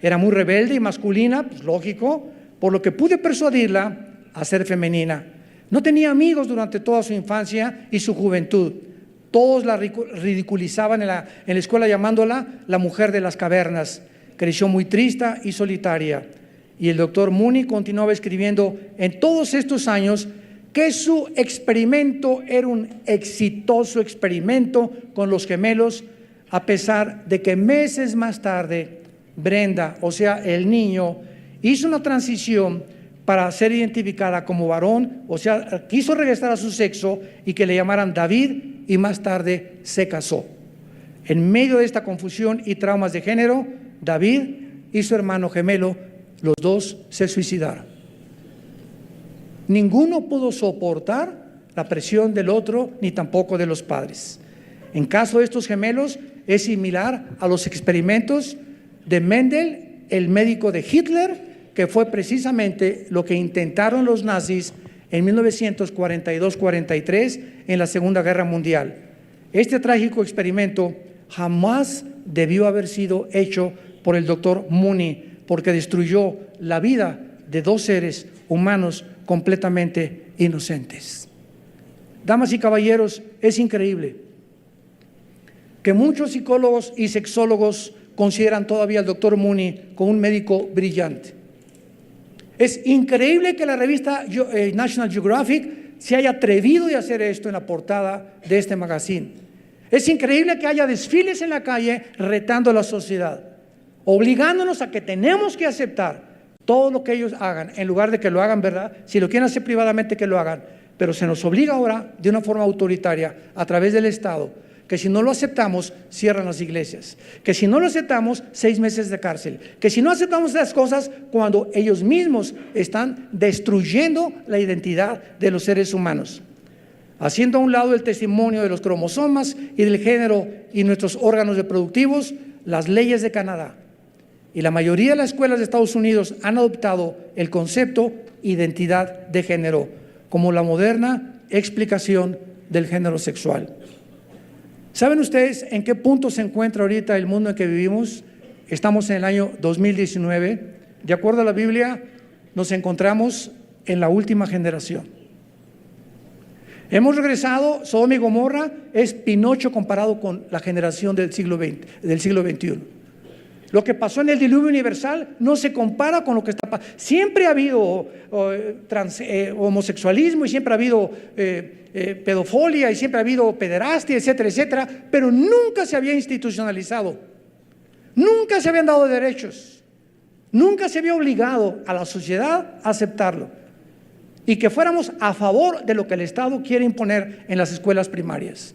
Speaker 1: Era muy rebelde y masculina, pues lógico, por lo que pude persuadirla a ser femenina. No tenía amigos durante toda su infancia y su juventud. Todos la ridiculizaban en la escuela llamándola la mujer de las cavernas. Creció muy triste y solitaria. Y el doctor Money continuaba escribiendo en todos estos años que su experimento era un exitoso experimento con los gemelos, a pesar de que meses más tarde Brenda, o sea el niño, hizo una transición para ser identificada como varón, o sea quiso regresar a su sexo y que le llamaran David, y más tarde se casó. En medio de esta confusión y traumas de género, David y su hermano gemelo, los dos se suicidaron. Ninguno pudo soportar la presión del otro, ni tampoco de los padres. En caso de estos gemelos, es similar a los experimentos de Mendel, el médico de Hitler, que fue precisamente lo que intentaron los nazis en 1942-43 en la Segunda Guerra Mundial. Este trágico experimento jamás debió haber sido hecho por el doctor Money, porque destruyó la vida de dos seres humanos completamente inocentes. Damas y caballeros, es increíble que muchos psicólogos y sexólogos consideran todavía al doctor Money como un médico brillante. Es increíble que la revista National Geographic se haya atrevido a hacer esto en la portada de este magazine. Es increíble que haya desfiles en la calle retando a la sociedad, obligándonos a que tenemos que aceptar todo lo que ellos hagan, en lugar de que lo hagan, ¿verdad? Si lo quieren hacer privadamente, que lo hagan. Pero se nos obliga ahora de una forma autoritaria a través del Estado, que si no lo aceptamos, cierran las iglesias, que si no lo aceptamos, 6 meses de cárcel, que si no aceptamos las cosas, cuando ellos mismos están destruyendo la identidad de los seres humanos, haciendo a un lado el testimonio de los cromosomas y del género y nuestros órganos reproductivos, las leyes de Canadá. Y la mayoría de las escuelas de Estados Unidos han adoptado el concepto identidad de género como la moderna explicación del género sexual. ¿Saben ustedes en qué punto se encuentra ahorita el mundo en que vivimos? Estamos en el año 2019. De acuerdo a la Biblia, nos encontramos en la última generación. Hemos regresado, Sodoma y Gomorra es Pinocho comparado con la generación del siglo XXI. Lo que pasó en el diluvio universal no se compara con lo que está pasando. Siempre ha habido homosexualismo y siempre ha habido pedofilia y siempre ha habido pederastia, etcétera, etcétera, pero nunca se había institucionalizado, nunca se habían dado derechos, nunca se había obligado a la sociedad a aceptarlo y que fuéramos a favor de lo que el Estado quiere imponer en las escuelas primarias.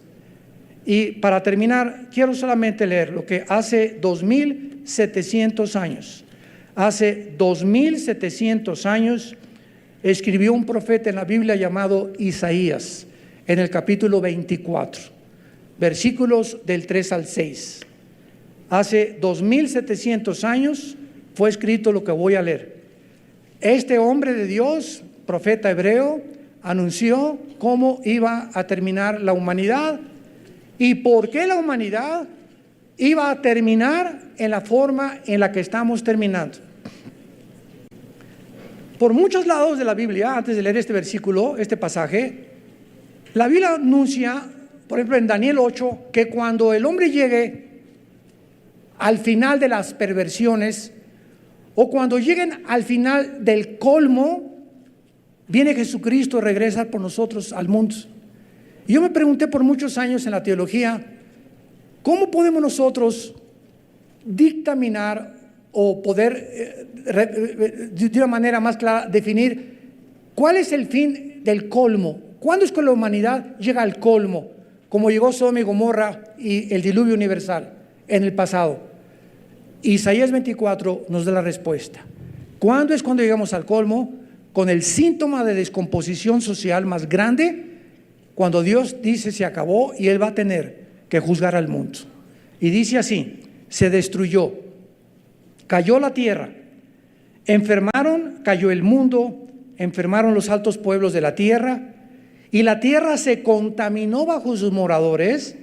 Speaker 1: Y para terminar, quiero solamente leer lo que hace 2700 años, hace 2700 años escribió un profeta en la Biblia llamado Isaías, en el capítulo 24, versículos del 3 al 6. Hace 2700 años fue escrito lo que voy a leer. Este hombre de Dios, profeta hebreo, anunció cómo iba a terminar la humanidad y por qué la humanidad iba a terminar en la forma en la que estamos terminando. Por muchos lados de la Biblia, antes de leer este versículo, este pasaje, la Biblia anuncia, por ejemplo en Daniel 8, que cuando el hombre llegue al final de las perversiones o cuando lleguen al final del colmo, viene Jesucristo y regresa por nosotros al mundo. Y yo me pregunté por muchos años en la teología, ¿cómo podemos nosotros dictaminar o poder de una manera más clara definir cuál es el fin del colmo? ¿Cuándo es que la humanidad llega al colmo? Como llegó Sodoma y Gomorra y el diluvio universal en el pasado. Isaías 24 nos da la respuesta. ¿Cuándo es cuando llegamos al colmo? Con el síntoma de descomposición social más grande, cuando Dios dice se acabó y Él va a tener que juzgar al mundo. Y dice así, se destruyó, cayó la tierra, enfermaron, cayó el mundo, enfermaron los altos pueblos de la tierra, y la tierra se contaminó bajo sus moradores.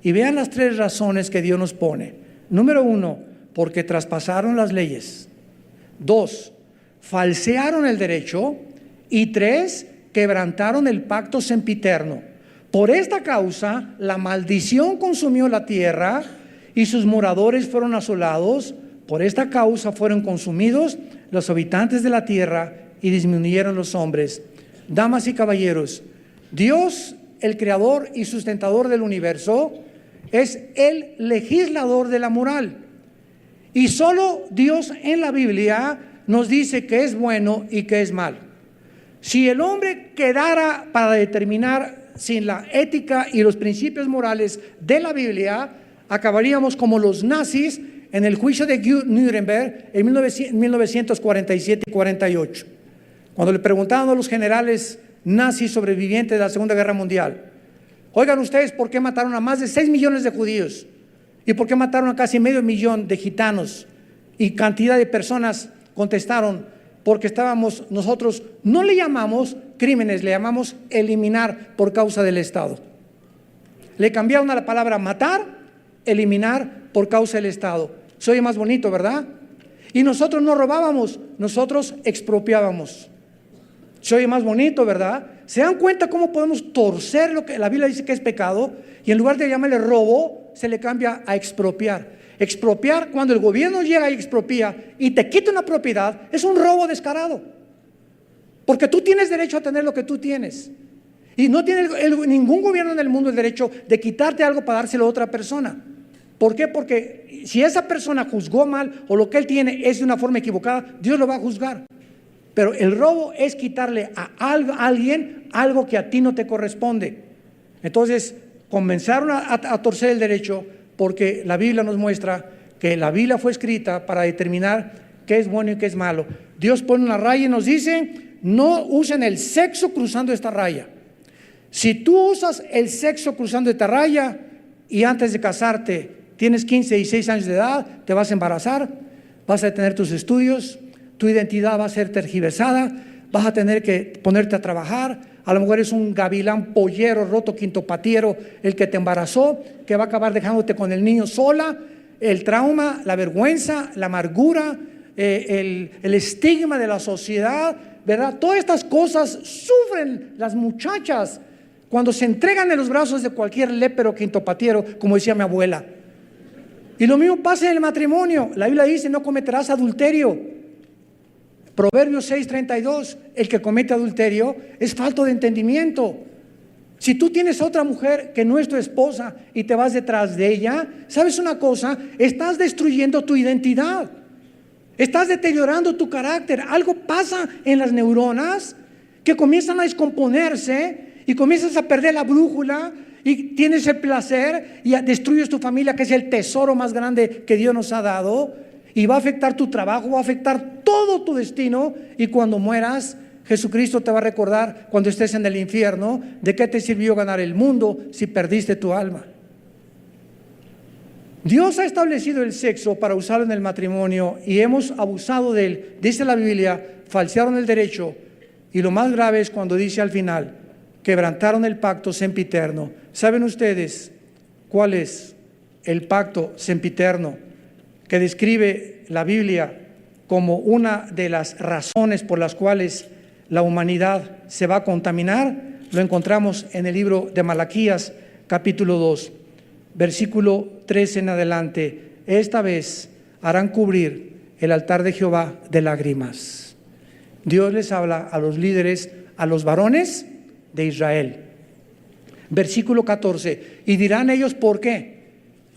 Speaker 1: Y vean las 3 razones que Dios nos pone. Número 1, porque traspasaron las leyes. 2, falsearon el derecho. Y 3, quebrantaron el pacto sempiterno. Por esta causa, la maldición consumió la tierra y sus moradores fueron asolados. Por esta causa fueron consumidos los habitantes de la tierra y disminuyeron los hombres. Damas y caballeros, Dios, el creador y sustentador del universo, es el legislador de la moral. Y solo Dios en la Biblia nos dice que es bueno y que es malo. Si el hombre quedara para determinar sin la ética y los principios morales de la Biblia, acabaríamos como los nazis en el juicio de Nuremberg en 1947 y 48. Cuando le preguntaban a los generales nazis sobrevivientes de la Segunda Guerra Mundial, oigan ustedes, ¿por qué mataron a más de 6 millones de judíos? ¿Y por qué mataron a casi medio millón de gitanos? Y cantidad de personas contestaron, porque nosotros no le llamamos crímenes, le llamamos eliminar por causa del Estado. Le cambiaron a la palabra matar, eliminar por causa del Estado. Se oye más bonito, ¿verdad? Y nosotros no robábamos, nosotros expropiábamos. Se oye más bonito, ¿verdad? ¿Se dan cuenta cómo podemos torcer lo que la Biblia dice que es pecado? Y en lugar de llamarle robo, se le cambia a expropiar. Expropiar, cuando el gobierno llega y expropia y te quita una propiedad, es un robo descarado. Porque tú tienes derecho a tener lo que tú tienes. Y no tiene ningún gobierno en el mundo el derecho de quitarte algo para dárselo a otra persona. ¿Por qué? Porque si esa persona juzgó mal o lo que él tiene es de una forma equivocada, Dios lo va a juzgar. Pero el robo es quitarle a alguien algo que a ti no te corresponde. Entonces comenzaron a torcer el derecho, porque la Biblia nos muestra que la Biblia fue escrita para determinar qué es bueno y qué es malo. Dios pone una raya y nos dice: no usen el sexo cruzando esta raya. Si tú usas el sexo cruzando esta raya y antes de casarte tienes 15, 16 años de edad, te vas a embarazar, vas a tener tus estudios, tu identidad va a ser tergiversada, vas a tener que ponerte a trabajar. A lo mejor es un gavilán pollero, roto, quintopatiero el que te embarazó, que va a acabar dejándote con el niño sola. El trauma, la vergüenza, la amargura, el estigma de la sociedad, ¿verdad? Todas estas cosas sufren las muchachas cuando se entregan en los brazos de cualquier lépero quintopatiero, como decía mi abuela. Y lo mismo pasa en el matrimonio. La Biblia dice: no cometerás adulterio. Proverbios 6:32, el que comete adulterio es falto de entendimiento. Si tú tienes otra mujer que no es tu esposa y te vas detrás de ella, ¿sabes una cosa? Estás destruyendo tu identidad. Estás deteriorando tu carácter. Algo pasa en las neuronas que comienzan a descomponerse y comienzas a perder la brújula y tienes el placer y destruyes tu familia, que es el tesoro más grande que Dios nos ha dado, y va a afectar tu trabajo, va a afectar todo tu destino. Y cuando mueras, Jesucristo te va a recordar, cuando estés en el infierno, de qué te sirvió ganar el mundo si perdiste tu alma. Dios ha establecido el sexo para usarlo en el matrimonio y hemos abusado de él. Dice la Biblia: falsearon el derecho, y lo más grave es cuando dice al final: quebrantaron el pacto sempiterno. ¿Saben ustedes cuál es el pacto sempiterno que describe la Biblia como una de las razones por las cuales la humanidad se va a contaminar? Lo encontramos en el libro de Malaquías, capítulo 2, versículo 13 en adelante. Esta vez harán cubrir el altar de Jehová de lágrimas. Dios les habla a los líderes, a los varones de Israel. Versículo 14: y dirán ellos: ¿por qué?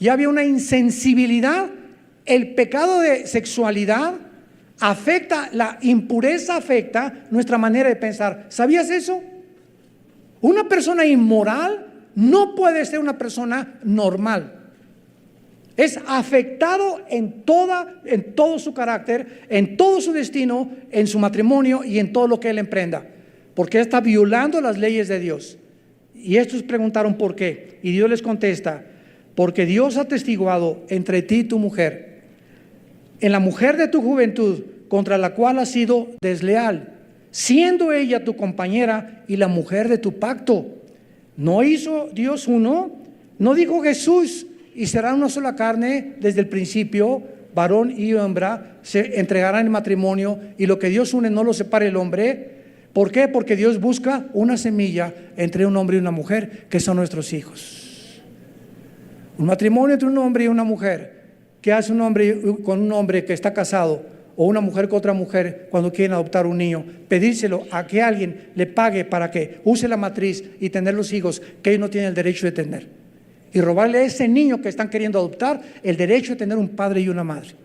Speaker 1: Ya había una insensibilidad. El pecado de sexualidad afecta, la impureza afecta nuestra manera de pensar. ¿Sabías eso? Una persona inmoral no puede ser una persona normal. Es afectado en todo su carácter, en todo su destino, en su matrimonio y en todo lo que él emprenda, porque está violando las leyes de Dios. Y estos preguntaron por qué, y Dios les contesta: porque Dios ha testiguado entre ti y tu mujer, en la mujer de tu juventud, contra la cual has sido desleal, siendo ella tu compañera y la mujer de tu pacto. ¿No hizo Dios uno? ¿No dijo Jesús: y será una sola carne desde el principio? Varón y hembra se entregarán en matrimonio, y lo que Dios une no lo separe el hombre. ¿Por qué? Porque Dios busca una semilla entre un hombre y una mujer, que son nuestros hijos. Un matrimonio entre un hombre y una mujer. ¿Qué hace un hombre con un hombre que está casado, o una mujer con otra mujer cuando quieren adoptar un niño? Pedírselo a que alguien le pague para que use la matriz y tener los hijos que ellos no tienen el derecho de tener, y robarle a ese niño que están queriendo adoptar el derecho de tener un padre y una madre.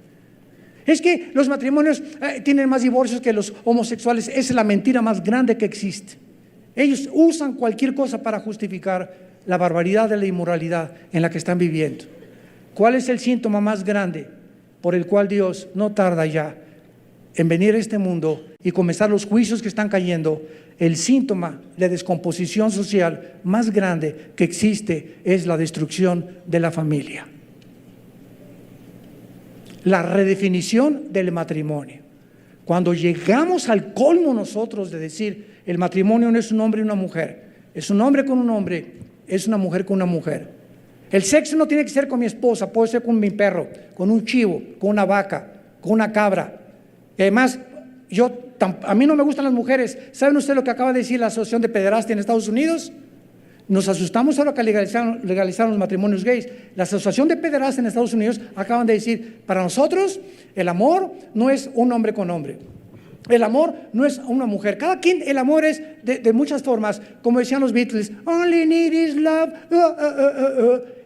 Speaker 1: Es que los matrimonios tienen más divorcios que los homosexuales. Esa es la mentira más grande que existe. Ellos usan cualquier cosa para justificar la barbaridad de la inmoralidad en la que están viviendo. ¿Cuál es el síntoma más grande por el cual Dios no tarda ya en venir a este mundo y comenzar los juicios que están cayendo? El síntoma de descomposición social más grande que existe es la destrucción de la familia. La redefinición del matrimonio. Cuando llegamos al colmo nosotros de decir: el matrimonio no es un hombre y una mujer, es un hombre con un hombre, es una mujer con una mujer. El sexo no tiene que ser con mi esposa, puede ser con mi perro, con un chivo, con una vaca, con una cabra. Y además, a mí no me gustan las mujeres. ¿Saben ustedes lo que acaba de decir la Asociación de Pederastia en Estados Unidos? Nos asustamos ahora que legalizaron los matrimonios gays. La Asociación de Pederastas en Estados Unidos acaban de decir: para nosotros el amor no es un hombre con hombre, El amor no es a una mujer. Cada quien, el amor es de muchas formas. Como decían los Beatles, only need is love.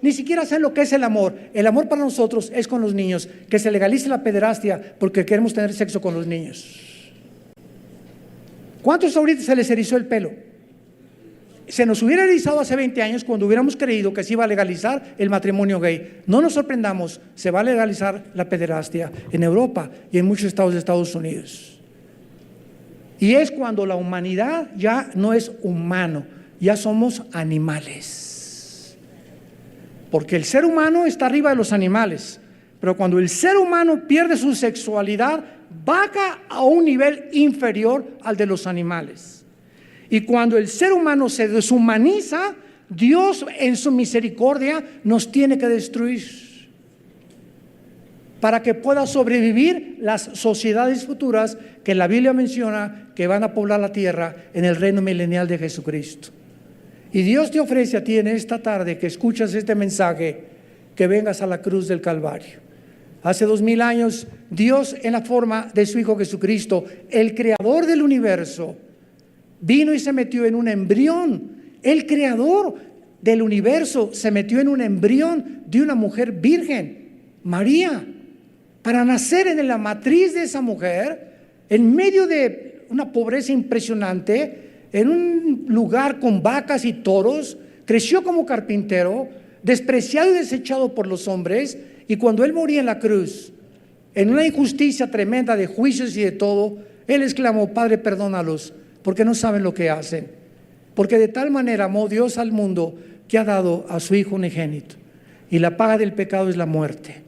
Speaker 1: Ni siquiera saben lo que es el amor. El amor para nosotros es con los niños. Que se legalice la pederastia porque queremos tener sexo con los niños. ¿Cuántos ahorita se les erizó el pelo? Se nos hubiera erizado hace 20 años cuando hubiéramos creído que se iba a legalizar el matrimonio gay. No nos sorprendamos, se va a legalizar la pederastia en Europa y en muchos estados de Estados Unidos. Y es cuando la humanidad ya no es humano, ya somos animales. Porque el ser humano está arriba de los animales, pero cuando el ser humano pierde su sexualidad, baja a un nivel inferior al de los animales. Y cuando el ser humano se deshumaniza, Dios en su misericordia nos tiene que destruir para que pueda sobrevivir las sociedades futuras que la Biblia menciona que van a poblar la tierra en el reino milenial de Jesucristo. Y Dios te ofrece a ti en esta tarde que escuchas este mensaje, que vengas a la cruz del Calvario. Hace 2000 años, Dios en la forma de su Hijo Jesucristo, el creador del universo, vino y se metió en un embrión. El creador del universo se metió en un embrión de una mujer virgen, María, para nacer en la matriz de esa mujer, en medio de una pobreza impresionante, en un lugar con vacas y toros. Creció como carpintero, despreciado y desechado por los hombres, y cuando él moría en la cruz, en una injusticia tremenda de juicios y de todo, él exclamó: Padre, perdónalos, porque no saben lo que hacen. Porque de tal manera amó Dios al mundo que ha dado a su Hijo unigénito, y la paga del pecado es la muerte,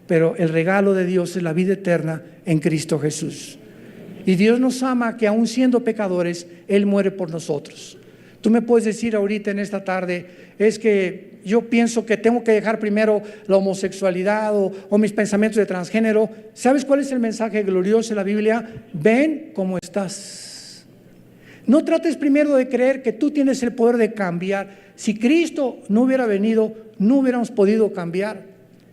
Speaker 1: pero el regalo de Dios es la vida eterna en Cristo Jesús. Y Dios nos ama, que aún siendo pecadores, Él muere por nosotros. Tú me puedes decir ahorita en esta tarde: es que yo pienso que tengo que dejar primero la homosexualidad o mis pensamientos de transgénero. ¿Sabes cuál es el mensaje glorioso de la Biblia? Ven como estás. No trates primero de creer que tú tienes el poder de cambiar. Si Cristo no hubiera venido, no hubiéramos podido cambiar.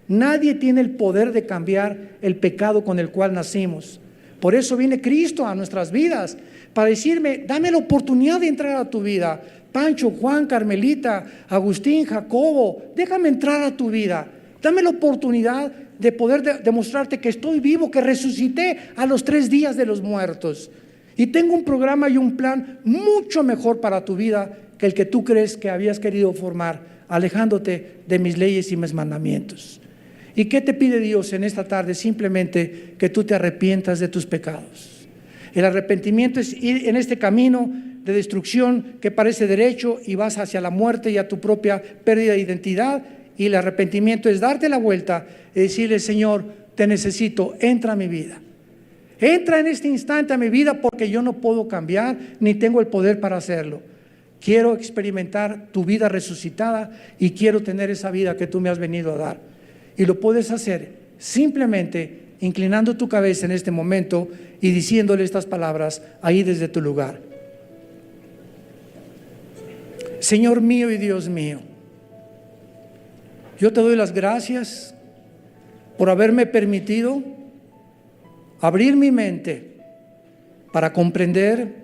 Speaker 1: Nadie tiene el poder de cambiar el pecado con el cual nacimos. Por eso viene Cristo a nuestras vidas, para decirme: dame la oportunidad de entrar a tu vida. Pancho, Juan, Carmelita, Agustín, Jacobo, déjame entrar a tu vida. Dame la oportunidad de poder demostrarte que estoy vivo, que resucité a los 3 días de los muertos. Y tengo un programa y un plan mucho mejor para tu vida que el que tú crees que habías querido formar, alejándote de mis leyes y mis mandamientos. ¿Y qué te pide Dios en esta tarde? Simplemente que tú te arrepientas de tus pecados. El arrepentimiento es ir en este camino de destrucción que parece derecho y vas hacia la muerte y a tu propia pérdida de identidad. Y el arrepentimiento es darte la vuelta y decirle: Señor, te necesito, entra a mi vida. Entra en este instante a mi vida, porque yo no puedo cambiar ni tengo el poder para hacerlo. Quiero experimentar tu vida resucitada y quiero tener esa vida que tú me has venido a dar. Y lo puedes hacer simplemente inclinando tu cabeza en este momento y diciéndole estas palabras ahí desde tu lugar. Señor mío y Dios mío, yo te doy las gracias por haberme permitido abrir mi mente para comprender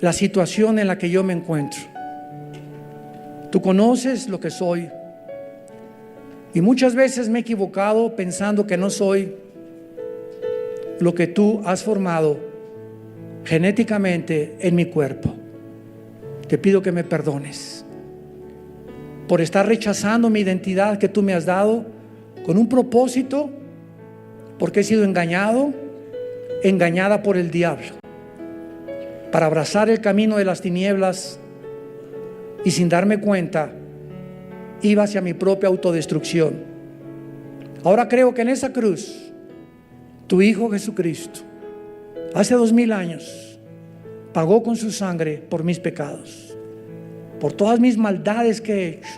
Speaker 1: la situación en la que yo me encuentro. Tú conoces lo que soy. Y muchas veces me he equivocado pensando que no soy lo que tú has formado genéticamente en mi cuerpo. Te pido que me perdones por estar rechazando mi identidad que tú me has dado con un propósito, porque he sido engañada por el diablo, para abrazar el camino de las tinieblas y sin darme cuenta iba hacia mi propia autodestrucción. Ahora creo que en esa cruz tu Hijo Jesucristo hace 2000 años pagó con su sangre por mis pecados, por todas mis maldades que he hecho,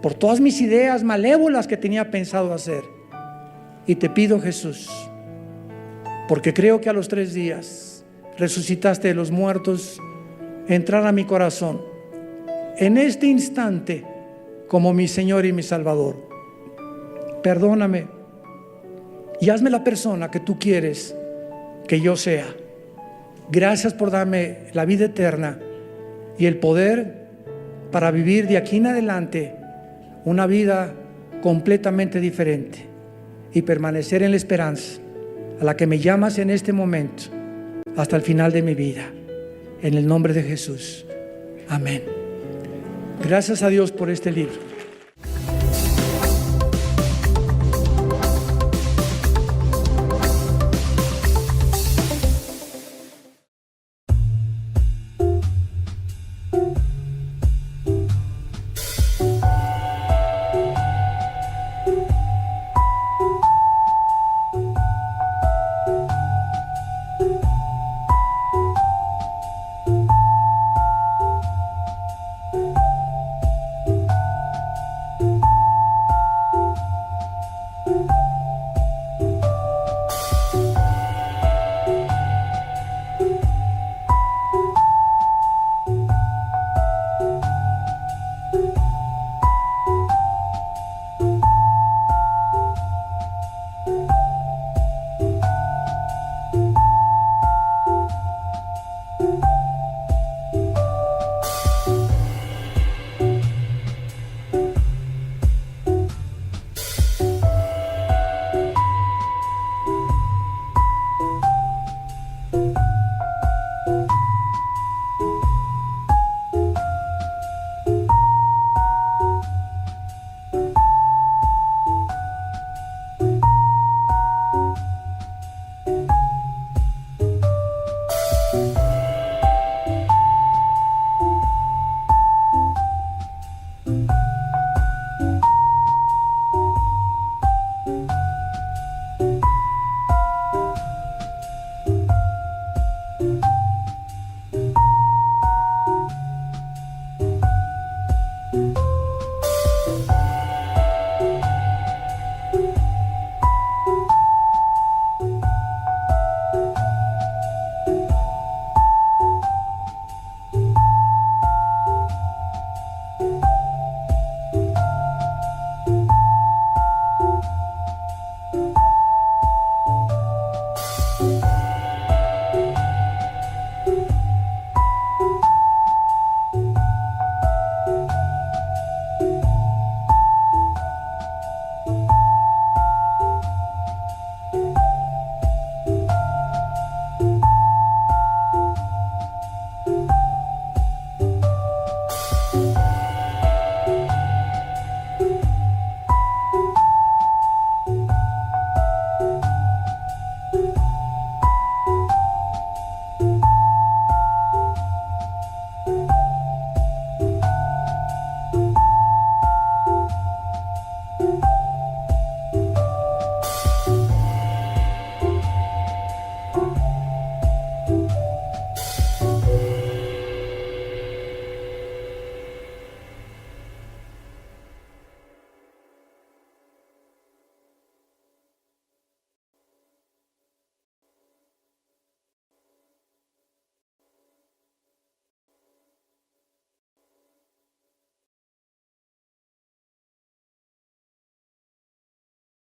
Speaker 1: por todas mis ideas malévolas que tenía pensado hacer. Y te pido, Jesús, porque creo que a los 3 días resucitaste de los muertos, entrar a mi corazón en este instante como mi Señor y mi Salvador. Perdóname y hazme la persona que tú quieres que yo sea. Gracias por darme la vida eterna y el poder para vivir de aquí en adelante una vida completamente diferente y permanecer en la esperanza a la que me llamas en este momento hasta el final de mi vida. En el nombre de Jesús. Amén. Gracias a Dios por este libro.